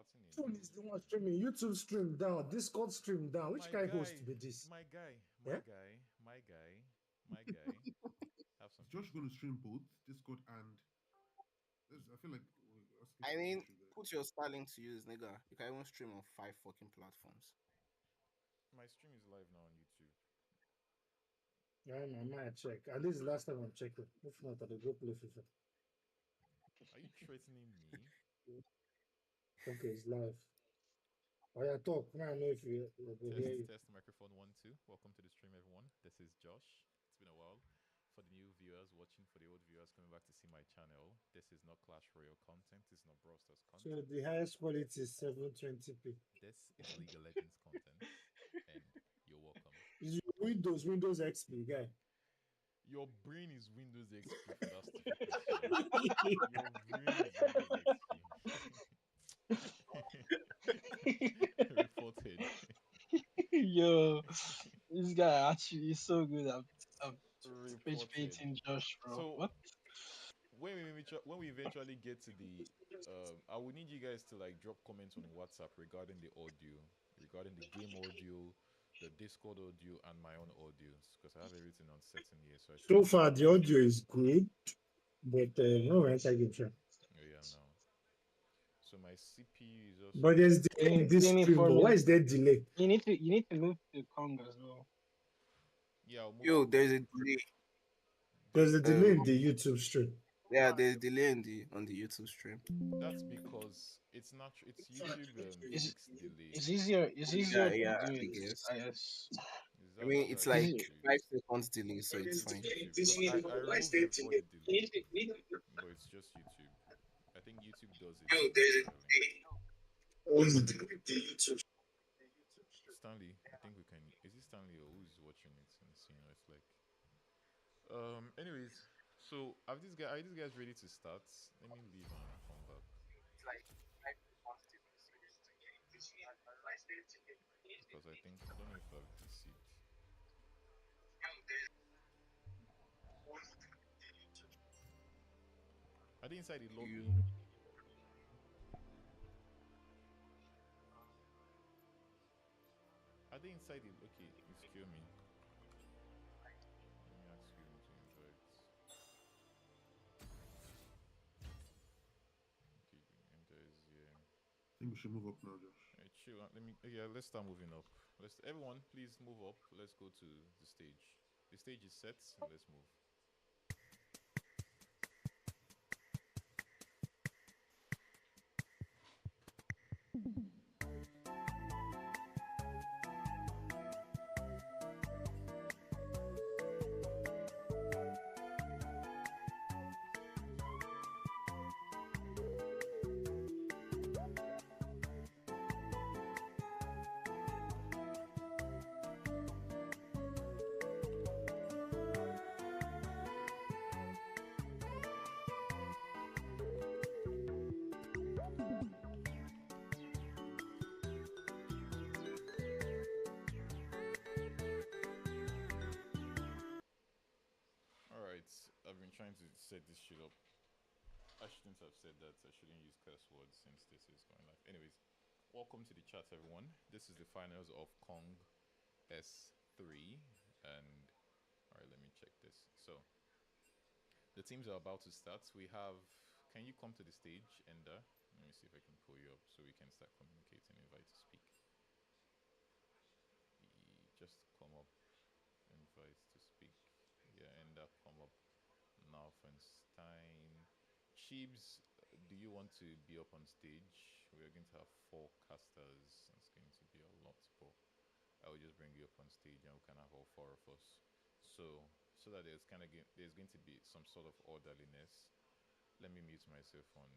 starting a Phone new. is the one streaming. YouTube stream down. Discord stream down. Which My kind of host guy, be this? my guy, my Yeah. guy, my guy, my guy. Have some Is Josh peace. going to stream both Discord and? I feel like we're asking I for an mean, issue there. put your Starlink to use, nigga. You can even stream on 5 fucking platforms. My stream is live now on YouTube. Yeah, I might check. At least the last time I'm checking. If not, I'll go play FIFA. Are you threatening me? Okay, it's live. Oh yeah, talk. Now I know if you will hear Test, you. test, microphone one, two. Welcome to the stream, everyone. This is Josh. It's been a while. For the new viewers watching, for the old viewers coming back to see my channel, this is not Clash Royale content. This is not Brawl Stars So content. the highest quality is 720p. This is League of Legends content, and you're welcome. Is your Windows XP guy? Your brain is Windows XP for that stupid question. Your brain is Windows XP. Reported. Yo, this guy actually is so good at rage Reported. baiting Josh, bro. So What? when we eventually get to the, I will need you guys to like drop comments on WhatsApp regarding the audio, regarding the game audio, the Discord audio, and my own audios, because I have everything on setting here. So I should So be. far, the audio is good, but no enter game chat. Oh yeah, no. So my CPU is also But there's delay in this Give me stream. four But why is minutes. there delay? You need to move to Kong as well. yeah. I'll move Yo, to there's a delay. There's a delay in Um, the YouTube stream. yeah, there's a delay in the on the YouTube stream. That's because it's not. It's YouTube It's fixed delay. it's easier Yeah, to yeah, do I it. guess. I guess. Is I that mean, true? I it's Is like guess it? true. 5 seconds delay, so it's It's fine. YouTube because I removed the recorded delay, but it's just YouTube. I think YouTube does it entirely. Stanley, I think we can. Is it Stanley or who's watching it and seeing what it's like? Anyways, so are these guys ready to start? Let me leave and come back because I don't know if I've deceived. Are they inside the lobby? You, Are they inside the? Okay, excuse me. Let me ask you to invite. Okay, enter is here. I think we should move up now, Josh. Alright, chill. Let me. Yeah, let's start moving up. Let's everyone, please move up. Let's go to the stage. The stage is set, and let's move. All right, I've been trying to set this shit up. I shouldn't have said that. I shouldn't use curse words since this is going live. Anyways, welcome to the chat, everyone. This is the finals of Kong S3, and all right, let me check this. So the teams are about to start. We have. Can you come to the stage, Ender? Let me see if I can pull you up so we can start communicating. Invite to speak. Just come up. Invite to speak. Yeah, Ender, come up. Naufenstein. Chibs, do you want to be up on stage? We're going to have 4 casters. It's going to be a lot, but I will just bring you up on stage and we can have all 4 of us. So that there's going to be some sort of orderliness. Let me mute myself on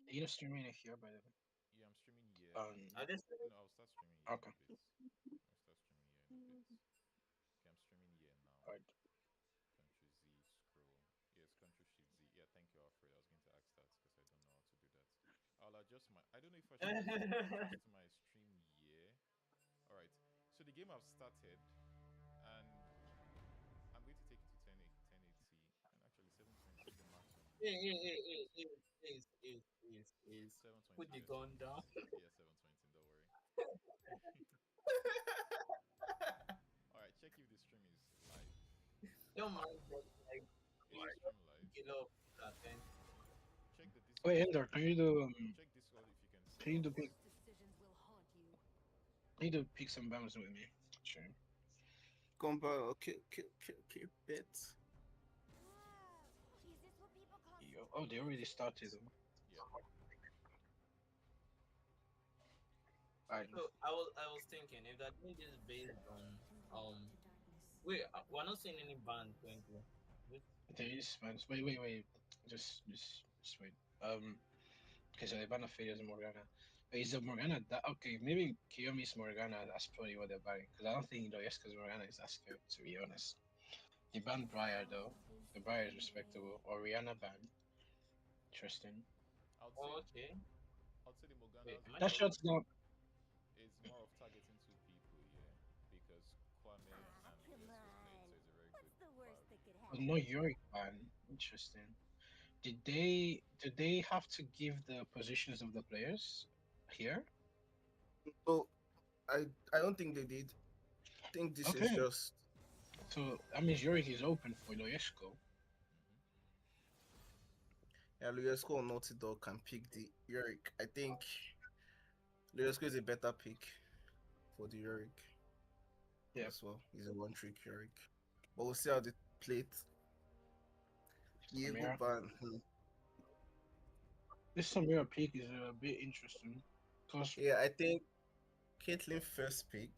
Are you streaming it here, by the way? Yeah, I'm streaming here. I No. just No, I'll start streaming here in Okay. a bit. I'll start streaming here in a bit. Okay, I'm streaming here now. Alright. Control Z, scroll. Yes, Control Shift Z. Yeah, thank you, Alfred. I was going to ask that because I don't know how to do that. I'll adjust my. I don't know if I should adjust my stream here. All right. So the game I've started, and I'm going to take it to 1080, and actually 720 is the maximum. Please. Put 720. the Yeah, gun down. yeah, 720. Don't worry. All right. Check if the stream is live. Don't mind, but like, Is the stream live? get up attention. Check the Discord. Wait, Ender, Check Discord if you can see. can you do it. pick Those decisions will haunt you. I need to pick some bounds with me. Sure. Combo, keep it. Whoa, is this what people call Yo. Oh, they already started. Yeah. Alright. So I was thinking if that doing this based on wait, we're not seeing any band currently. There is bans. Wait. Just wait. Okay, so the ban of failure is Morgana. But is the Morgana that okay? Maybe Kiyomi's Morgana. That's probably what they're banning. Because I don't think Loyeska's Morgana is that scary, to be honest. They banned Briar though. The Briar is respectable. Or Rihanna ban. Interesting. I'd say Oh, okay. I'd say the Morgana Wait, am I That shot's down. is more of targeting two people, yeah, because Kwame Ah, and come Yes was late, on. so it's a very What's good the worst card. that could But happen? no Yorick ban. Interesting. Did they have to give the positions of the players here? So I don't think they did. I think this is Okay. just So that means Yorick is open for Loyesko. Luesco or Naughty Dog can pick the Yorick. I think Luesco is a better pick for the Yorick Yeah. as well. He's a one trick Yorick. But we'll see how they play it. Diego Samira. ban. This Samira pick is a bit interesting. Cause Yeah, I think Caitlyn first pick.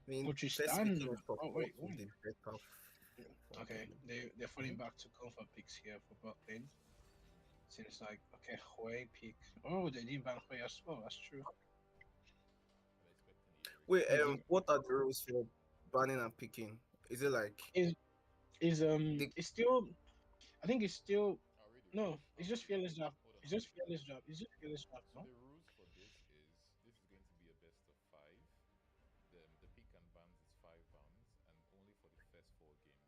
I mean, But you first stand. picking for Oh wait, both wait. the better. Okay, they're falling back to comfort picks here for bot lane. Seems like okay, Hui pick. Oh, they did ban Hui as well. That's true. I'm expecting the Eric. Wait, Is what are the rules for banning and picking? Is it like is the it's still? I think it's still I'll read the no. rules. It's I'll just read the fearless rules. draft. Hold on, It's I'll just read the fearless rules. draft. It's just fearless draft. So No. the rules for this is going to be a best of five. The pick and bans is 5 rounds and only for the first 4 games.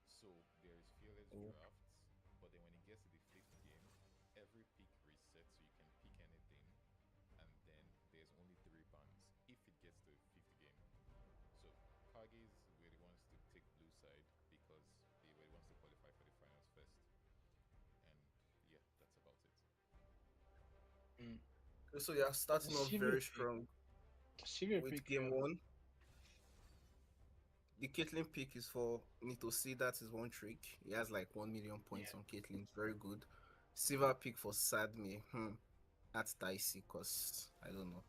So there is fearless Oh. drafts, but then when it gets to the fifth game, every pick resets, so you can pick anything, and then there's only 3 bans if it gets to the fifth game. So Kages were the ones to take blue side because they were the ones to qualify for the finals first, and yeah, that's about it. so you're starting off Severe very pick. strong Severe with pick. game one? The Caitlyn pick is for Nitosi, that is one trick. He has like 1 million points on Caitlyn. It's very good. Silver pick for Sadme. That's dicey because I don't know.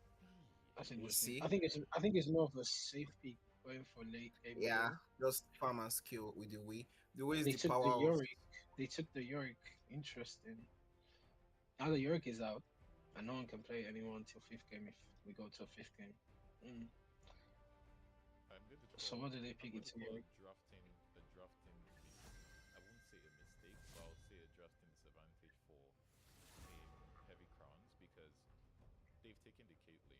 That's We'll interesting. see. I think it's more of a safe pick going for late game. Yeah, play. just farm and skill with the way. The way is They the took power the of Yorick. They took the Yorick. Interesting. Now the Yorick is out, and no one can play anymore until fifth game if we go to fifth game. I'm going to So call. what did they I'm pick going it to to call Yorick? a drafting. I wouldn't say a mistake, but I'll say a drafting disadvantage for heavy crowns because they've taken the Caitlyn.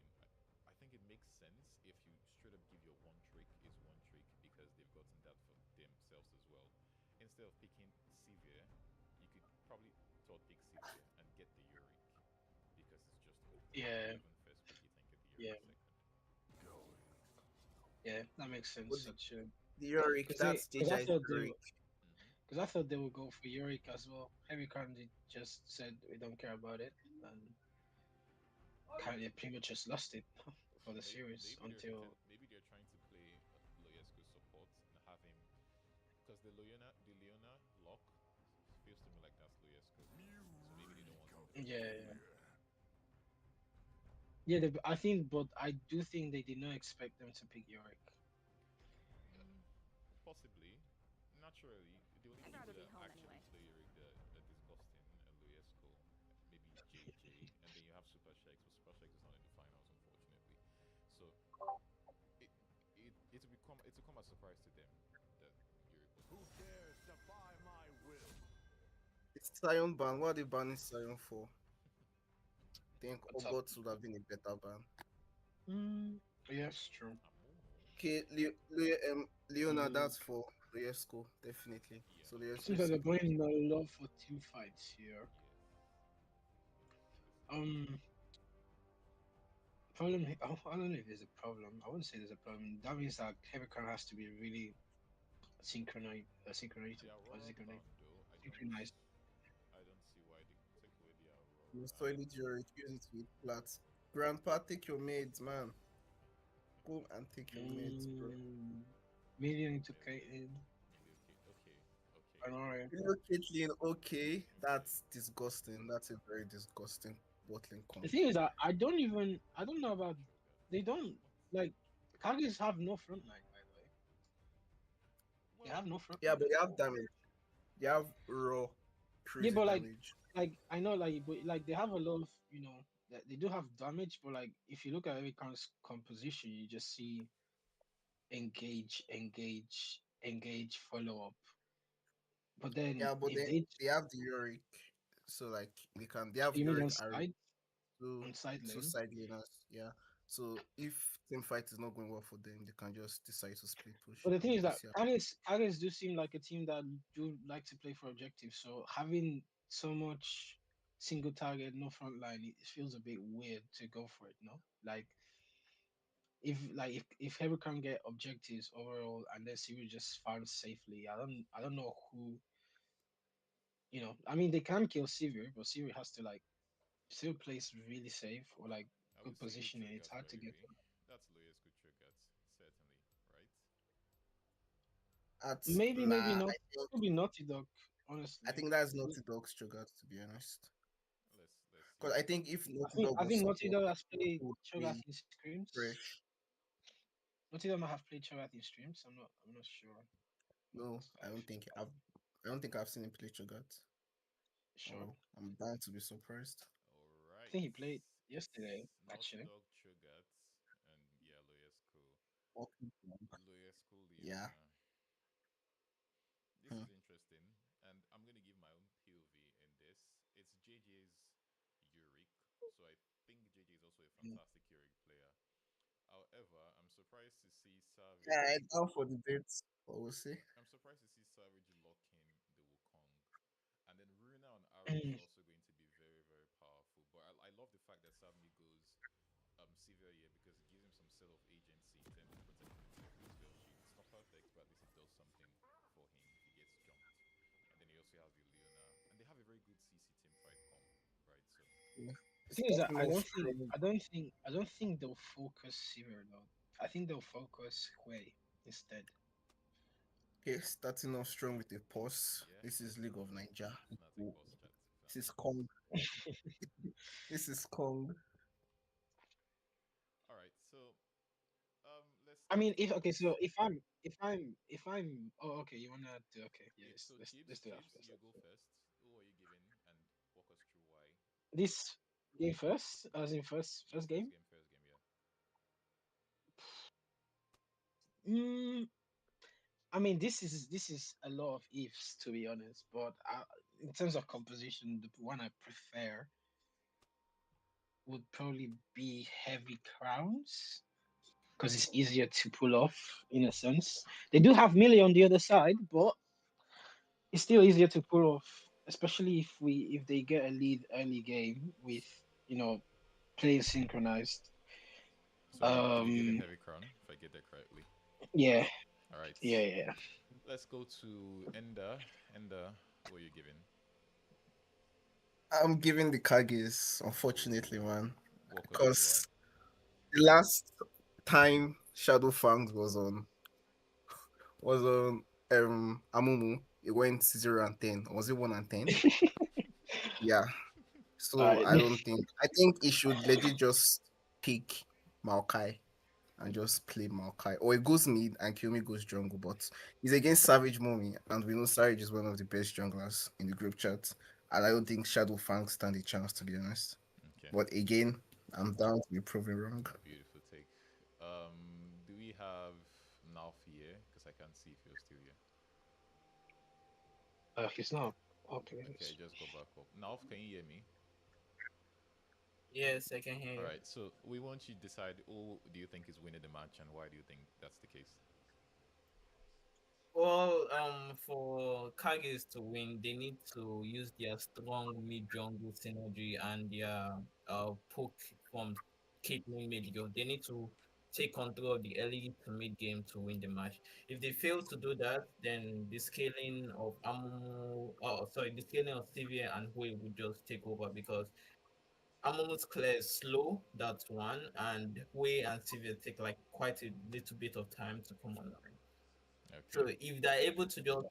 I think it makes sense if you straight up give your one trick is one trick because they've gotten that for themselves as well. Instead of picking Sivir, you could probably third pick Sivir and get the Yorick because it's just open. Yeah. Even first pick it and get the Yeah. Yorick second. Yeah, that makes sense. With Actually, the Yorick. because That's I JJ's thought Yorick. because I thought they would go for Yorick as well. Heavy Crown just said we don't care about it, and kind of pretty much just lost it for the series until Maybe they're trying to play Loyesko's support and have him because the Leona lock feels to me like that's Loyesko. So maybe they don't want him to. yeah. I think, but I do think they did not expect them to pick Yorick. Possibly, naturally, the only people that actually play Yorick that are disgusting. Luesco, maybe JJ, and then you have Super Shakes, but Super Shakes is not in the finals, unfortunately. So it it will come as a surprise to them that Yorick was Who gone. dares defy my will? It's Sion ban. What are they banning Sion for? I think What's up? Ogots would have been a better ban. Mm, yes, true. Amumu, Okay, Leona, Mm. that's for Riesco, definitely. yeah, So Riesco Seems is like they're second. going a lot for team fights here. yeah, definitely. Um, problem. I don't know if there's a problem. I wouldn't say there's a problem. That means that Everyone has to be really synchronized, They are or Aurora synchronized, bound though. synchronized. I don't see why they could take away the You Aurora. solid your use it with flat. Grandpa, take your maids, man. Go and take your maids, bro. Mm, million into Maybe, Caitlyn. maybe okay. I know, right? You know, Caitlyn, okay, Okay. that's disgusting. That's a very disgusting bottling The comp. thing is that I don't know about Cho'Gath. they don't What? like Kages have no front line, by the way. They Well, have no front Yeah, line but at they have all. damage. They have raw, Yeah, crazy but damage. I know but like they have a lot of they do have damage, but like if you look at every composition, you just see engage, follow up. But then Yeah, but if they have the Yorick, so like they have you mean on Yorick and side two on side two lane. side laners. Yeah. So if team fight is not going well for them, they can just decide to split push But the thing and is we that see how. Kages do seem like a team that do like to play for objectives. So having so much single target, no front line, it feels a bit weird to go for it. No, if Heavy can get objectives overall and then Siri just farms safely, I don't know who. I mean they can kill Sivir, but Sivir has to still plays really safe or I would good say positioning. It's Cho'Gath hard to right get away. That's lowest good Cho'Gath, certainly, right? At maybe nah, not. Could be Naughty Dog, I honestly. think that's Naughty Dog's trigger, to be honest. Let's Because see. I think if I Naughty think Dog I was think Naughty support, Dog has it played would Cho'Gath be in streams. fresh. Naughty Dog might have played Cho'Gath in streams. I'm not sure, but No, I if don't think I've seen him play Cho'Gath. sure. Oh, I'm bound to be surprised. All I right. think he played It's yesterday, Naughty actually. Dog, Cho'Gath, and yeah, Okay. Loyesco, Yeah. Leona. This Hmm. is interesting, and I'm gonna give my own POV in this. It's JJ's Uric, so I think JJ is also a Mm. fantastic Uric player. However, I'm surprised to see Yeah, Savage. down for the dates, but we'll see. I'm surprised to see Savage lock in the Wukong. And then Runa on Arrow is Mm. also going to be very, very powerful. But I love the fact that Savage goes Sivir here because it gives him some sort of agency in terms of protecting himself with his veil shield. It's not perfect, but at least it does something for him if he gets jumped. And then he also has the Leona. And they have a very good CC team fight comp, right? So Yeah. The It's thing is that starting off strong. I don't think they'll focus Sivir though. I think they'll focus Hui instead. Okay, starting off strong with a pause. yeah, This is League of Niger. now take pause chat. This is Kong. This is Kong. All right, so let's I get mean, if into okay, this. so if I'm oh okay, you wanna do okay, yeah, Yeah, so let's do that Chiefs, first. you Let's go do it. first. Who are you giving and walk us through why? This game first, as in Yeah, first game. first game, yeah. Mm, I mean, this is a lot of ifs to be honest, but in terms of composition, the one I prefer would probably be Heavy Crowns because it's easier to pull off in a sense. They do have Melee on the other side, but it's still easier to pull off, especially if they get a lead early game with you know playing synchronized. So you're giving Um, Heavy Crown, if I get that correctly. yeah, All right, yeah. let's go to Enda. Enda, who are you giving? I'm giving the Kages, unfortunately, Ooh, man. walk us through why. Because the last time Shadow Fangs was on Amumu, it went 0 and 10. Or was it 1 and 10? Yeah. So Uh, I don't think I think he should legit just pick Maokai and just play Maokai. Or it goes mid and Kiyomi goes jungle, but he's against Savage Mommy, and we know Savage is one of the best junglers in the group chat. And I don't think Shadow Fang stand a chance, to be honest. Okay, But again, I'm down to be proven wrong. beautiful take. Do we have Nalf here? Because I can't see if you're still here. He's not. Okay. Okay, I just got back up. Nalf, can you hear me? Yes, I can hear All you. right, so we want you to decide who do you think is winning the match and why do you think that's the case? Well, for Kages to win, they need to use their strong mid jungle synergy and their poke from Caitlyn mid game. They need to take control of the early to mid game to win the match. If they fail to do that, then the scaling of the scaling of Stevie and Hui would just take over because Amumu's clear is slow, that's one, and Hui and Stevie take like quite a little bit of time to come online. Okay, So if they're able to just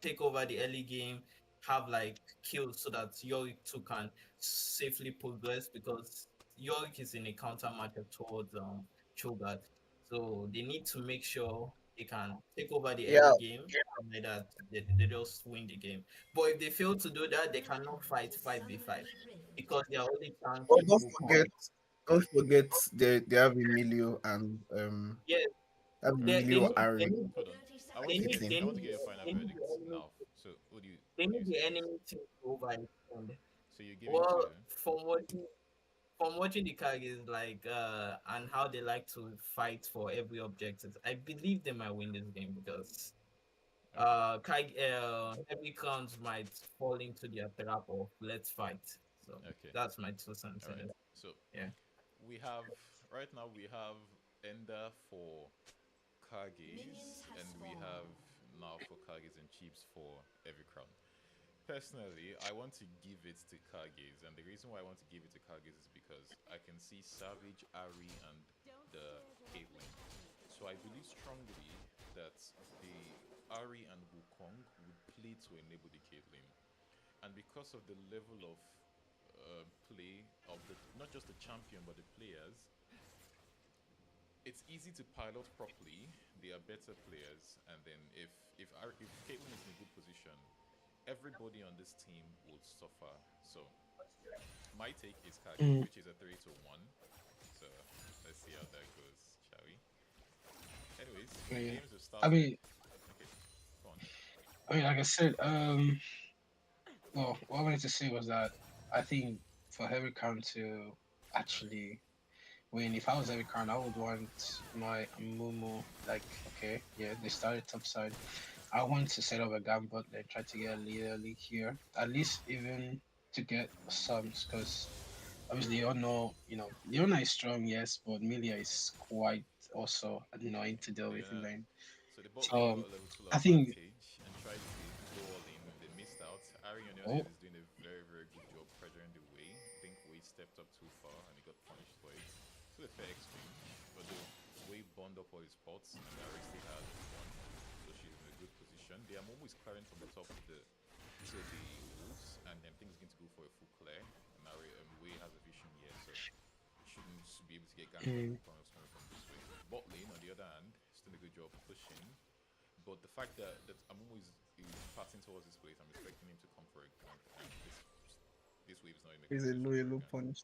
take over the early game, have like kills so that Yorick too can safely progress because Yorick is in a counter matchup towards Cho'Gath. So they need to make sure they can take over the Yeah, early game and like that they just win the game. But if they fail to do that, they cannot fight 5v5 because their only chance but is Wukong. don't forget they have Emilio and Yeah, have all right. they Emilio, need So they Ari, need hold on. I want they to need get Caitlyn. they I want need to get your final they need verdict the enemy now. So they what do you need the say? enemy team to overextend. So you give it to Well, from watching the Kages like and how they like to fight for every objective, I believe they might win this game because okay, heavy crowns might fall into their trap of let's fight. So okay, that's my 2 cents all in right. it. So Yeah. we have right now we have Ender for Kages and we have now for Kages and Chips for every crown. Personally, I want to give it to Kages, and the reason why I want to give it to Kages is because I can see Savage, Ari, and the Caitlyn. So I believe strongly that the Ari and Wukong would play to enable the Caitlyn, and because of the level of play of the not just the champion but the players, it's easy to pilot properly. They are better players, and then if Caitlyn is in a good position, everybody on this team will suffer. So my take is Kages, Mm, which is a 3-1. So let's see how that goes, shall we? Anyways, the yeah. games have I started. mean, Okay, go on. like I said, well, what I wanted to say was that I think for Heavy Crown to actually win, if I was Heavy Crown, I would want my Mumu, like, okay, yeah, they started top side. I want to set up a gambit and try to get a leader league here, at least even to get some, because obviously you all know, Leona is strong, yes, but Milia is quite also annoying to deal with in Leona. lane. So the bot lane So got a level 2 I think, advantage and tried to go all in. They missed out. Ari on the other oh, hand is doing a very, very good job pressuring the way. I think Wei stepped up too far and he got punished for it. So a fair exchange. But the Wei bond up all his pots and Ari still had one. So she's in a good position. The Amumu is clearing from the top of the to the wolves and then things going to go for a full clear. And Ari Wei has a vision here, so shouldn't be able to get ganked by mm, Wukong coming from this way. Bot lane, on the other hand, is doing a good job pushing. But the fact that Amumu is passing towards this place, I'm expecting him to come for a gank, and this wave is not in a good Is a position low, for a low gank. punish.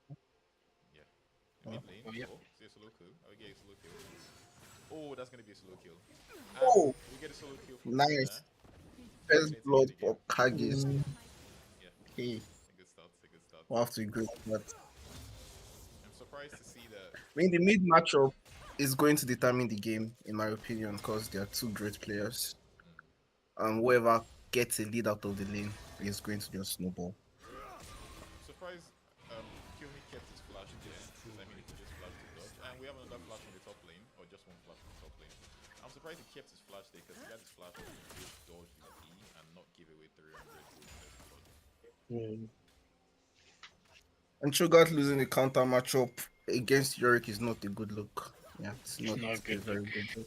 Yeah. Oh. Mid lane, oh, yep. oh, see a solo kill. I will get a solo kill. Oh, that's gonna be a solo kill. And Oh, we get a solo kill from Leona, nice. First dominating blood in the for game. Kages. Mm, Yeah, Okay, a good start, a good start. we'll have to agree with that. I'm surprised to see that. I mean, the mid matchup is going to determine the game, in my opinion, because they are two great players. Mm. Whoever gets a lead out of the lane is going to just snowball. I'm surprised Kiyomi kept his flash there, because I mean he could just flash to dodge. And we have another flash on the top lane, or just one flash on the top lane. I'm surprised he kept his flash there, because he had his flash to just dodge his E and not give away 300 gold first blood. mm, And Cho'Gath losing a counter matchup against Yorick is not a good look. Yeah, it's it's not not a a good very look. good look.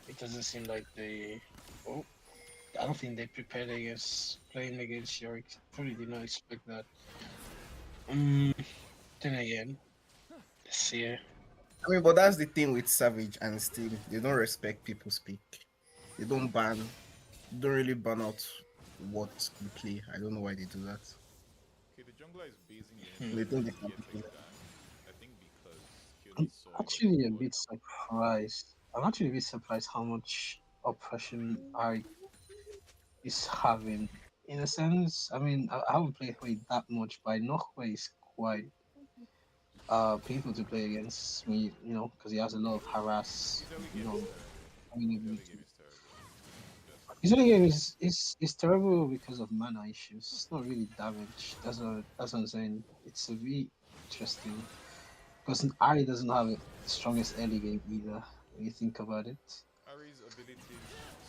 It doesn't seem like they. Oh, I don't think they prepared against playing against Yorick. Probably did not expect that. Um, then again, See. I mean, but that's the thing with Savage and Steam. They don't respect people speak. They don't ban. Don't really ban out what you play. I don't know why they do that. Okay, the jungler is basing the energy Hmm. They on think trying they to can get a play. gank. I think because Kyomi I'm saw it on the actually a board. bit surprised. I'm actually a bit surprised how much oppression I is having. In a sense, I mean, I haven't played Hui that much, but I know Hui is quite painful to play against when you know, because he has a lot of harass, His early you game is know, terrible. His early game ability. is terrible. Just His early game is terrible because of mana issues. It's not really damage. That's what I'm saying. It's a bit interesting because Ari doesn't have the strongest early game either. When you think about it. Ari's abilities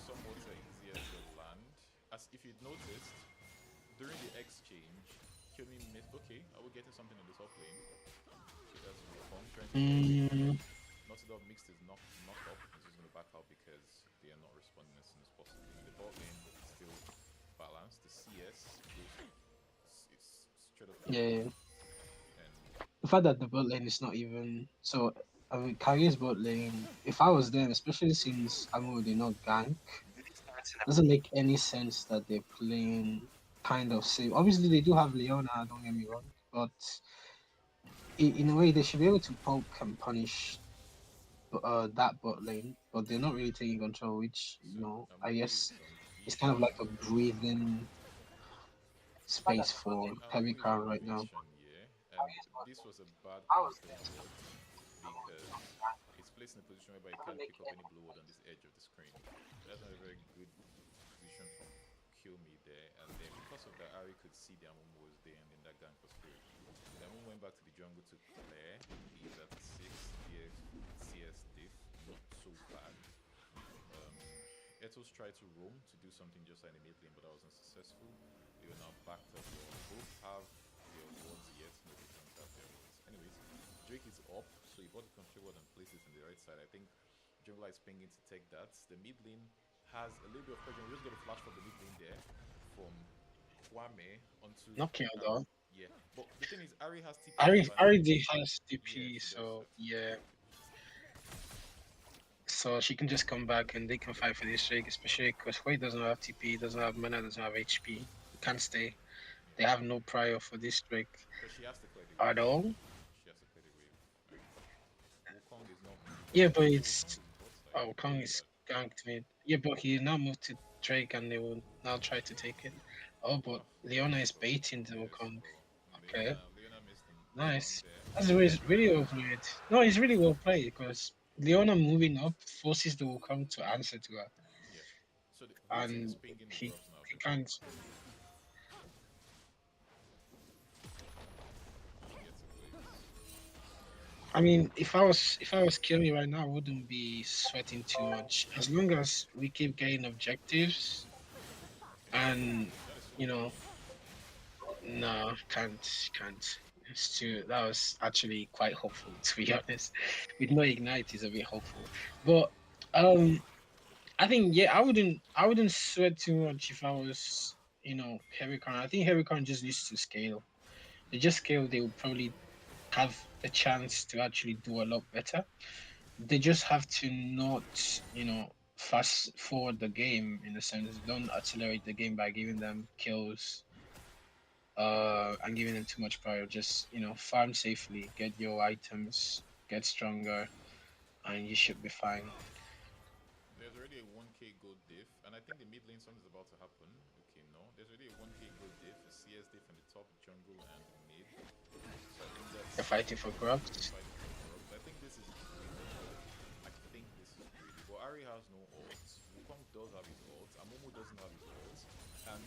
somewhat are easier to land. As if you'd noticed, during the exchange, Kyomi missed. Okay, I will get to something in the top lane. Okay, that's Wukong trying to get away from Mm, it. Not Dog mixed his knock up. He's just going to back out because they are not responding as soon as possible. In the bot lane, it's still balanced. The CS goes straight up yeah, Wukong. yeah. And The fact that the bot lane is not even so. I mean, Kage's bot lane. If I was them, especially since Amo did not gank, doesn't make any sense that they're playing kind of safe. Obviously, they do have Leona. Don't get me wrong, but in a way, they should be able to poke and punish that bot lane. But they're not really taking control, which so I Amumu guess is on it's kind of like Vision. a breathing space for Heavy Amumu is on Crown right now. Vision, yeah. And this was a bad call for the bot because it's placed in a position whereby it can't pick up any blue ward on this edge of the screen. That's not a very good position from Kyomi there. And then because of that, Ari could see the Amumu was there and then that gank was through. The Amumu went back to the jungle to clear. He's at 6 CS diff, not so bad. Etos tried to roam to do something just like in the mid lane, but that was unsuccessful. They were now backed up. They both have their wards yet. No, they don't have their wards. Anyways, Drake is up, so he bought the control ward and placed it on the right side. I think Jungler is pinging to take that. The mid lane has a little bit of pressure. We're just going to flash from the mid lane there from Kwame onto Not kill Ari. though. Yeah, but the thing is, Ari has TP Ari advantage. Ari has Yeah, DP, she does so have TP yeah. advantage. So she can just come back and they can fight for this Drake, especially because Hui doesn't have TP, doesn't have mana, doesn't have HP. He can't stay. They Yeah, have no prior for this Drake because she has to clear the at wave. all. She has to clear the wave. And Wukong is not moving. Yeah, but Okay, Wukong it's is bot side. Kong My is bad. ganked mid. Yeah, but he now moved to Drake and they will now try to take it. Oh, but Oh, Leona is oh, baiting the yes. Wukong. Oh, Okay, Leona missed the stun nice. there. That's really well played. No, it's really well played because Leona moving up forces the Wukong to answer to her, Yeah. So the bot team is and pinging the he drops now, he but can't. she gets a place. I mean, if I was killing right now, I wouldn't be sweating too much. As long as we keep getting objectives, and That is so you know, close. no, can't. It's too. That was actually quite hopeful, to be honest. With no ignite, is a bit hopeful. But um, I think yeah, I wouldn't sweat too much if I was Heavy Crown. I think Heavy Crown just needs to scale. They just scale, they will probably have a chance to actually do a lot better. They just have to not, fast forward the game in a sense. Don't accelerate the game by giving them kills, and giving them too much prior. Just farm safely, get your items, get stronger, and you should be fine. There's already a 1k gold diff, and I think the mid lane something is about to happen. Okay, no. There's already a 1k gold diff, a CS diff in the top jungle and mid. So I think They're that's fighting for they're grubs. fighting for corrupts. I think this is greedy. I think this is greedy. But Ari has no ults. Wukong does have his ults. Amumu doesn't have his ults. And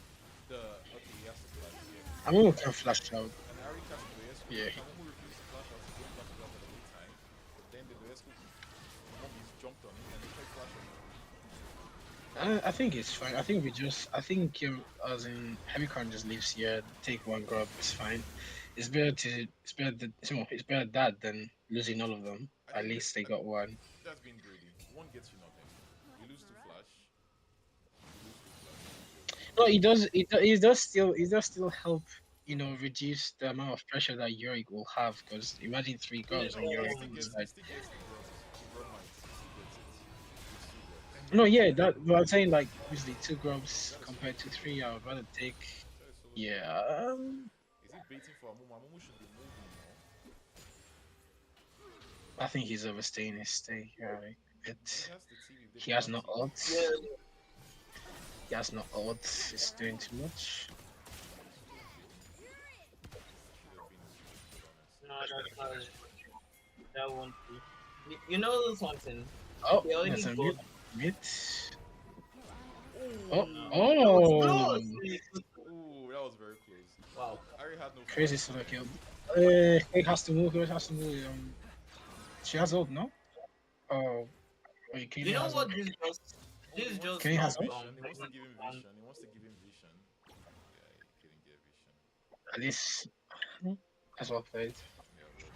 the okay, he has to flash here. I'm gonna can flash out. And Ari catches the Loescu, Yeah, but Amumu refused to flash out. He didn't flash out at any time. But then the Loescu mummies jumped on him and they tried to flash on him. I think it's fine. I think I think as in Heavy Crown just leaves here, take one grub, it's fine. It's better that than losing all of them. I At think least they got one. that's being greedy. One gets you nothing. You lose to flash. You lose to flash. No, it does. It does still. It does still help reduce the amount of pressure that Yorick will have. Because imagine three Yeah, girls on He Yorick still on the gets, he side. still gets the grubs. The grub might. He still gets it. With two grubs. And No, you yeah, can that. But I'm saying like obviously two Is grubs that a solo compared to kill? three. I would rather take. Is that a solo kill? Yeah. Is he baiting for Amumu? Amumu should be moving now. I think he's overstaying his stay. Yeah, like, He it. has the TV. They He both has have no TV. yeah. odds. He has no odds. It's doing too much. Solo kill. That should have been a solo kill, honestly. No, that's not. That won't be. You know something? Oh, They already there's a got. mute. Oh, That was oh, close. Really close. Ooh, that was very close. Wow. Ari had no crazy flash. solo kill. Kate has to move. Kate has to move. She has ult, no? Oh, wait, You Katie know has ult. what? This just. Oh, This he wants to just Kenny give has him not ult. vision. He wants to give him um, vision. He wants to give him vision. Yeah, he couldn't get vision. At least that's well played. Yeah, well played.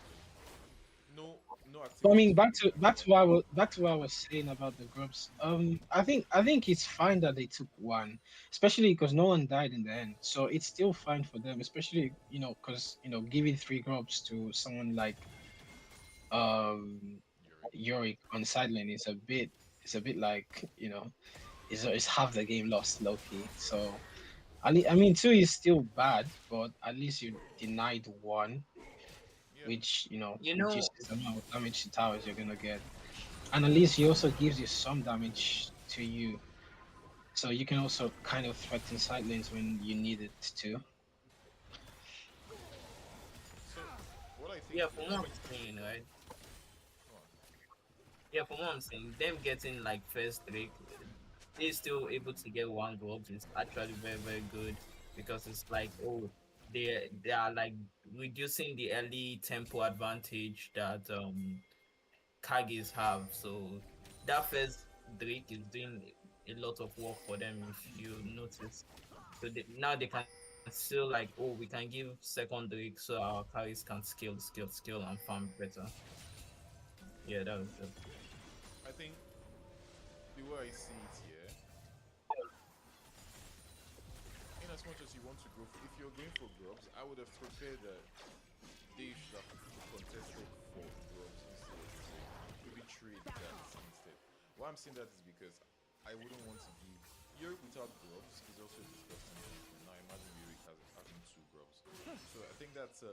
No, no But I activations mean, for back the to group back yet. to what I was back to what I was saying about the groups. I think it's fine that they took one, especially because no one died in the end. So it's still fine for them, especially because giving three groups to someone like um Yorick. Yorick on sideline is a bit like it's half the game lost, low key. So I mean, two is still bad, but at least you denied one, Yeah. which you know, reduces the amount of damage to towers you're gonna get. And at least he also gives you some damage to you. So you can also kind of threaten side lanes when you need it to. So, what I think yeah, from here. what I'm saying, right? Come on. Yeah, from what I'm saying, them getting like first Drake, they still able to get one gold is actually very very good because it's like oh they are like reducing the early tempo advantage that Kages have. So that first Drake is doing a lot of work for them if you notice. So now they can still like oh we can give second Drake so our carries can skill and farm better. Yeah, that was good. I think the way I see it here, in as much as you want to go for, if you're going for grubs, I would have preferred that they should have contested for grubs instead of Drake. Maybe trade that instead. Why I'm saying that is because I wouldn't want to give Yorick without grubs is also a disgusting champion. Now imagine Yorick having two grubs. So I think that's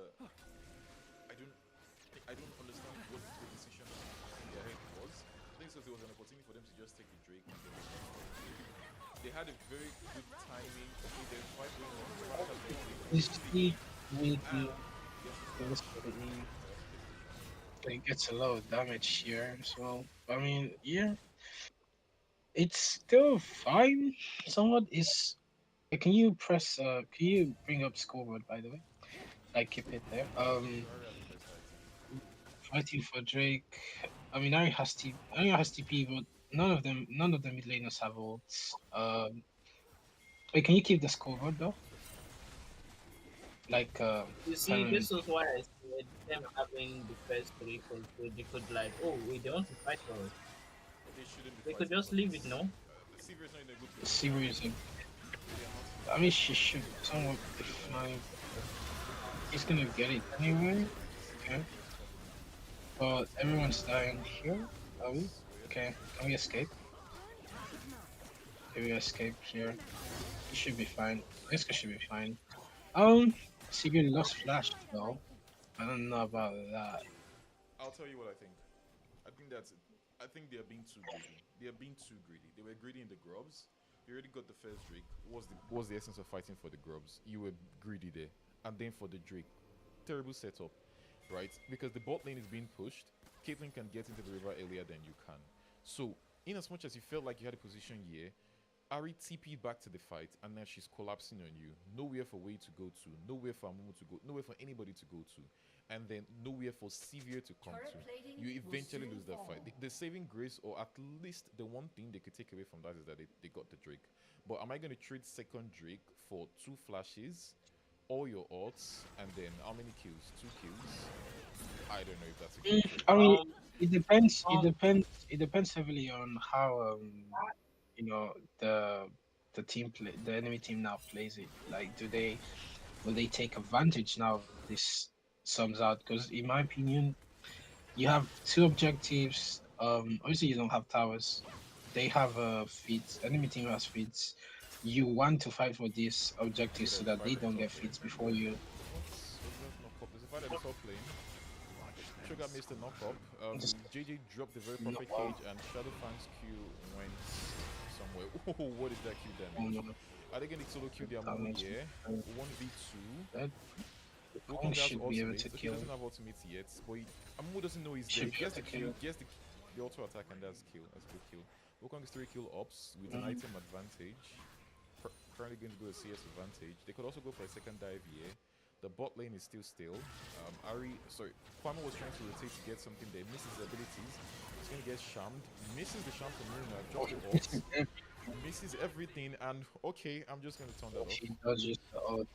I don't I don't understand what the decision in their head was. I think so there was an opportunity for them to just take the Drake and then they had a very good timing. Okay, there's fight going on. Fight has been taken You completely. see, with And the yes, this it gets a lot of damage here as well. I mean, yeah, it's still fine. Somewhat is. Can you press? Can you bring up scoreboard by the way? Like keep it there. so Ari has the best item. Fighting for Drake. I mean, Ari has TP, but none of the mid laners have ults. Wait, can you keep the scoreboard though? Like, You see, currently. this is why I said them having the first three because they could like, oh, wait, they want to fight for us. They shouldn't be They could fighting just for leave it, this. no? Sivir is not in a good position. Seriously, They are not in a I good mean, she position. should somewhat be fine. He's gonna get it anyway. Sivir Okay, is just top lane. but everyone's dying here. Are we? Yes, we're Okay, can we escape? Can we escape here? It should be fine. This should be fine. CB lost flash though. I don't know about that. I'll tell you what I think. I think that's it. I think they are being too greedy. They are being too greedy. They were greedy in the grubs. They already got the first Drake. What's the essence of fighting for the grubs? You were greedy there. And then for the Drake. Terrible setup. Right? Because the bot lane is being pushed. Caitlyn can get into the river earlier than you can. So, in as much as you felt like you had a position here, Ari TP'd back to the fight, and now she's collapsing on you. Nowhere for Wei to go to, nowhere for Amumu to go, nowhere for anybody to go to, and then nowhere for Sevier to come to. You eventually lose that fight. The saving grace, or at least the one thing they could take away from that, is that they got the Drake. But am I going to trade second Drake for two flashes, all your ults, and then how many kills? Two kills? I don't know if that's a good trade. I mean, Um, it depends. It um, depends. It depends heavily on how you know the the enemy team now plays it. Like, do they will they take advantage now of this sums out? Because in my opinion, you have two objectives. Obviously you don't have towers. They have feats. Enemy team has feats. You want to fight for these Okay, objectives so there's a that fight they at the don't top get here. feats before you. What's that knock up? There's a fight at the top lane. Sugar missed the knock up. Just JJ dropped the very no, perfect cage, and Shadowfang's Q went somewhere. Oh, what is that Q damage? Are they going to solo kill the Amumu? damage. Yeah. 1v2. That Wukong has should be able ultimate. to Okay, he kill. doesn't have ultimate yet, but Amumu doesn't know he's there. Should He be able gets to the kill. Q, gets the auto attack, and that's kill. That's a good kill. Wukong is 3 kill ups with an item advantage. Currently going to go a CS advantage. They could also go for a second dive here. The bot lane is still. Kwame was trying to rotate to get something there. Misses his abilities. He's going to get shammed. Misses the sham from Luna. Drops the ult. Misses everything. And okay, I'm just going to turn that off. She dodges the ult.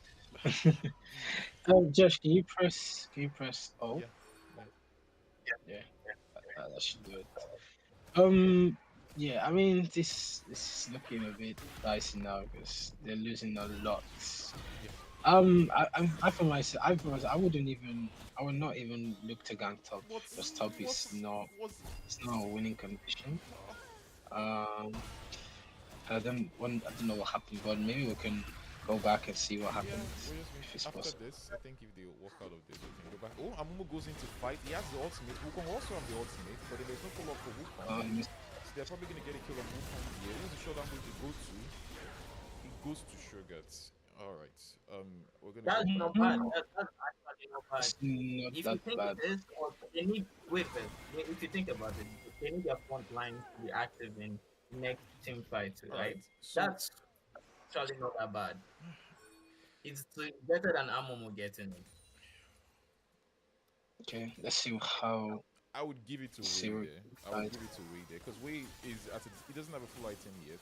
Josh, can you press? Can you press? Oh, Yeah. yeah. That should do it. Yeah. I mean, this is looking a bit dicey now because they're losing a lot. For myself, I wouldn't even, I would not even look to gank top because top is not, it's not a winning condition. I don't know what happened, but maybe we can go back and see what happened if it's After possible. this, I think if they walk out of this, we can go back. Oh, Amumu goes into fight. He has the ultimate. Wukong also have the ultimate, but then there's no follow-up for Wukong. So they're probably going to get a kill on Wukong here. Who's the showdown going to go to? He goes to Sugarts. Alright. We're going to That's go not back. bad. That's actually not bad. It's not If you that think bad. it is, or they need wait first. If you think about it, they need their front line to be active in next team fight, right? Alright. So, That's actually not that bad. It's better than Amomo getting it. Okay, let's see how. I would give it to See Wei what there. I would give it to Wei there. Because Wei is he doesn't have a full item yet.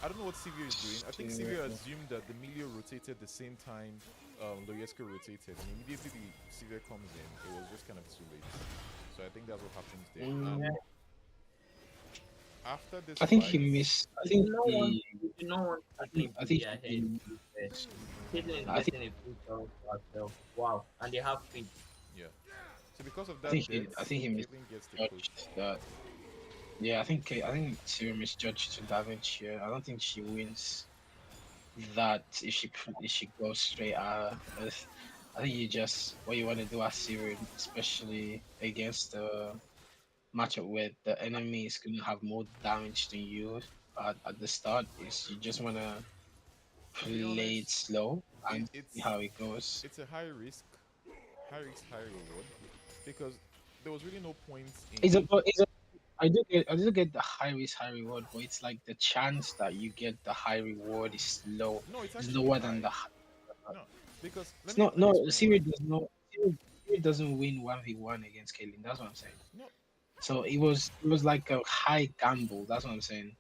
I don't know what Sivir is doing. I think Sivir assumed that the Melio rotated the same time Loyesko rotated. And immediately the Sivir comes in, it was just kind of too late. So I think that's what happens there. After this I think fight, he missed. I think he. You know what? I think Caitlyn he. Caitlyn is getting a free throw for herself. Wow, and they have feet. yeah. So because of I that think he. death, I think he Caitlyn gets the push. misjudged that. Yeah, I think Siri misjudged the damage here. I don't think she wins that if she goes straight at her. I think you just what you want to do as Siri, especially against the matchup where the enemy is going to have more damage than you at the start, is you just want to To be play it honest, slow and see it's how it goes. it's a high risk, high reward, because there was really no point It's in. a, I do get the high risk, high reward, but it's like the chance that you get the high reward is low. No, it's It's actually lower than high. the. No, because It's let me no. explain why. Siri does not. Siri doesn't win 1v1 against Kaylin. That's what I'm saying. No, So it was like a high gamble. That's what I'm saying.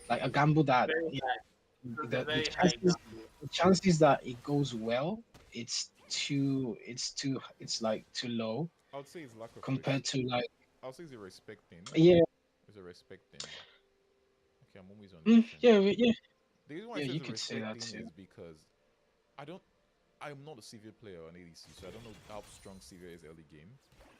Like okay. a gamble that Very high. It was a the very high chances gamble. the chances that it goes well, it's like too low I would say it's lack of compared to like I'll say it's a respect thing. yeah It's a respect thing. Okay, I'm always on this thing. yeah The reason why I yeah say you it's a could say respect that thing too. is because I don't. I'm not a severe player on ADC, so I don't know how strong Severe is early game.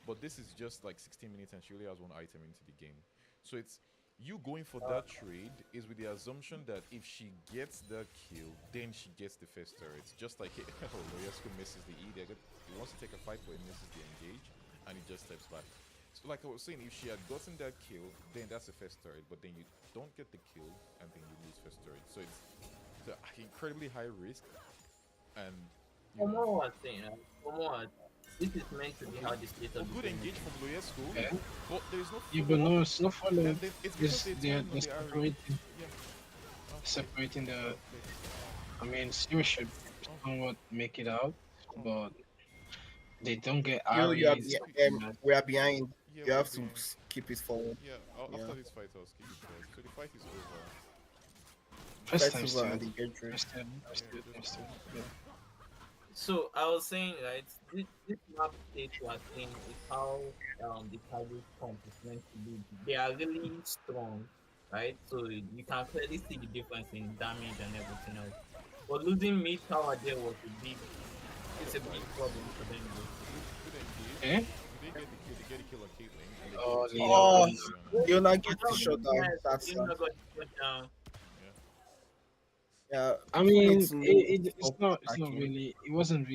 But this is just like 16 minutes, and she only has one item into the game. So it's you going for that trade is with the assumption that if she gets the kill, then she gets the first turret. Just like Loyesko misses the E, he wants to take a fight, but he misses the engage, and he just steps back. So like I was saying, if she had gotten that kill, then that's the first turret. But then you don't get the kill, and then you lose first turret. So it's an incredibly high risk, and you From know, what I was saying, this is meant to be how the state a of the good game engage is. from Loyesko, Yeah, but there's no yeah but follow-up. no, it's not follow. And then it's because they They're turned on the RE. separating Yeah. Okay. separating the. Okay. I mean, Siri should somewhat make it out, but they don't get You are Ari. we are behind. Yeah, You we're have to behind. keep it forward. Yeah, Yeah. after this fight, I'll skip it forward. So the fight is over. First Fight time over still. and they get through. Yeah. So I was saying, right, this map state you are seeing is how the Kages comp is meant to be. They are really strong, right? So you can clearly see the difference in damage and everything else. But losing mid tower there was a big it's a big problem for them though. Good engage. Eh? They get the kill. They get the kill on Caitlyn, and they Oh, give it to Oh, Leon. Leona. Leona gets the No, shutdown. That's you're sad. not going to go down. Yeah. Yeah, I people need mean, to know it's stop not attacking. really. It wasn't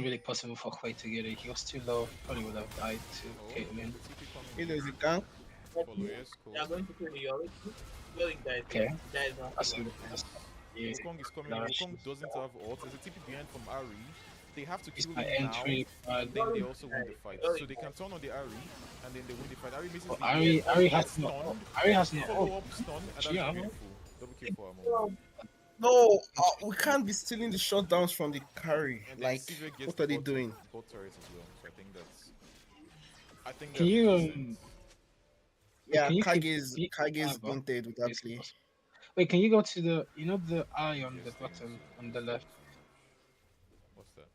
really possible for Quay to get it. He was too low. Probably would have died to Oh, Caitlyn. the TP coming Hey, deep there's a gang. But for you- Loyesco. they are going to kill the Yorick. Yorick dies Okay, here. That is not that's here. that's yeah. Wukong is coming. Nah, Wukong she's doesn't have ult. There's a TP behind from Ari. They have to it's kill my him now, entry. and then they also win the Yorick fight. dies. So they can turn on the Ari, and then they win the fight. Ari misses Oh, the Ari, EF. Ari Gets has no. stunned. Ari has no. Follow Oh, up stun, and that's she have beautiful. Double kill for Amo. No, we can't be stealing the shutdowns from the carry. And then Like, Sivir gets what the are they doing? bot turret as well. So I think that's. I think Can that's you decent. Yeah, can you keep Kages Fiverr? inted with that Yes, play. boss. Wait, can you go to the the eye on Yes, the things, bottom so on the it's left? What's that?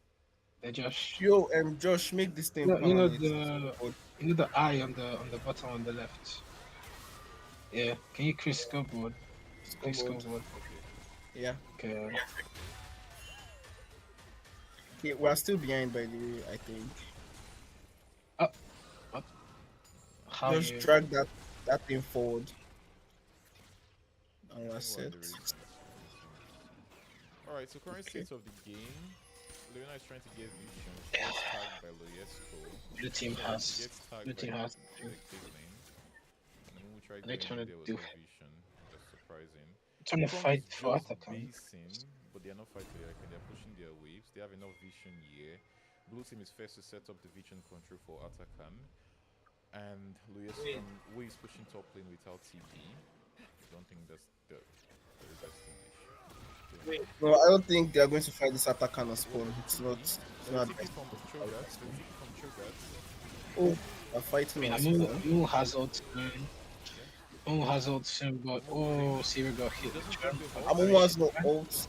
They just Yo, Josh, make this thing no, permanent. the eye on the bottom on the left. Yeah, can you Chris scoreboard? Click Scoreboard. scoreboard. Yeah. Okay. Okay, we're still behind, by the way, I think. How Just you? drag that thing forward. And we're I think we're set. in the race. Alright, so current Okay. state of the game. Leona is trying to get vision. She gets tagged by Loyesco. Blue team She has. gets tagged Blue by team has. Caitlyn. And then we tried They're getting trying in to there was do. no vision. That's surprising. Trying to Wukong fight is for just Atacama. basing, but they're not fighting the Icon. They're pushing their waves. They have enough vision here. Blue team is first to set up the vision control for Atakan. And Luis is pushing top lane without TP. I don't think that's the best English. Wait, No, I don't think they're going to fight this attack on a spawn. It's not. It's The not. TP from Cho'Gath. The TP from Cho'Gath. Oh, they're fighting on a Amu spawn. has ult soon. Amu has ult soon, but oh, Siri got hit. Doesn't have the ult. Amumu has no ult.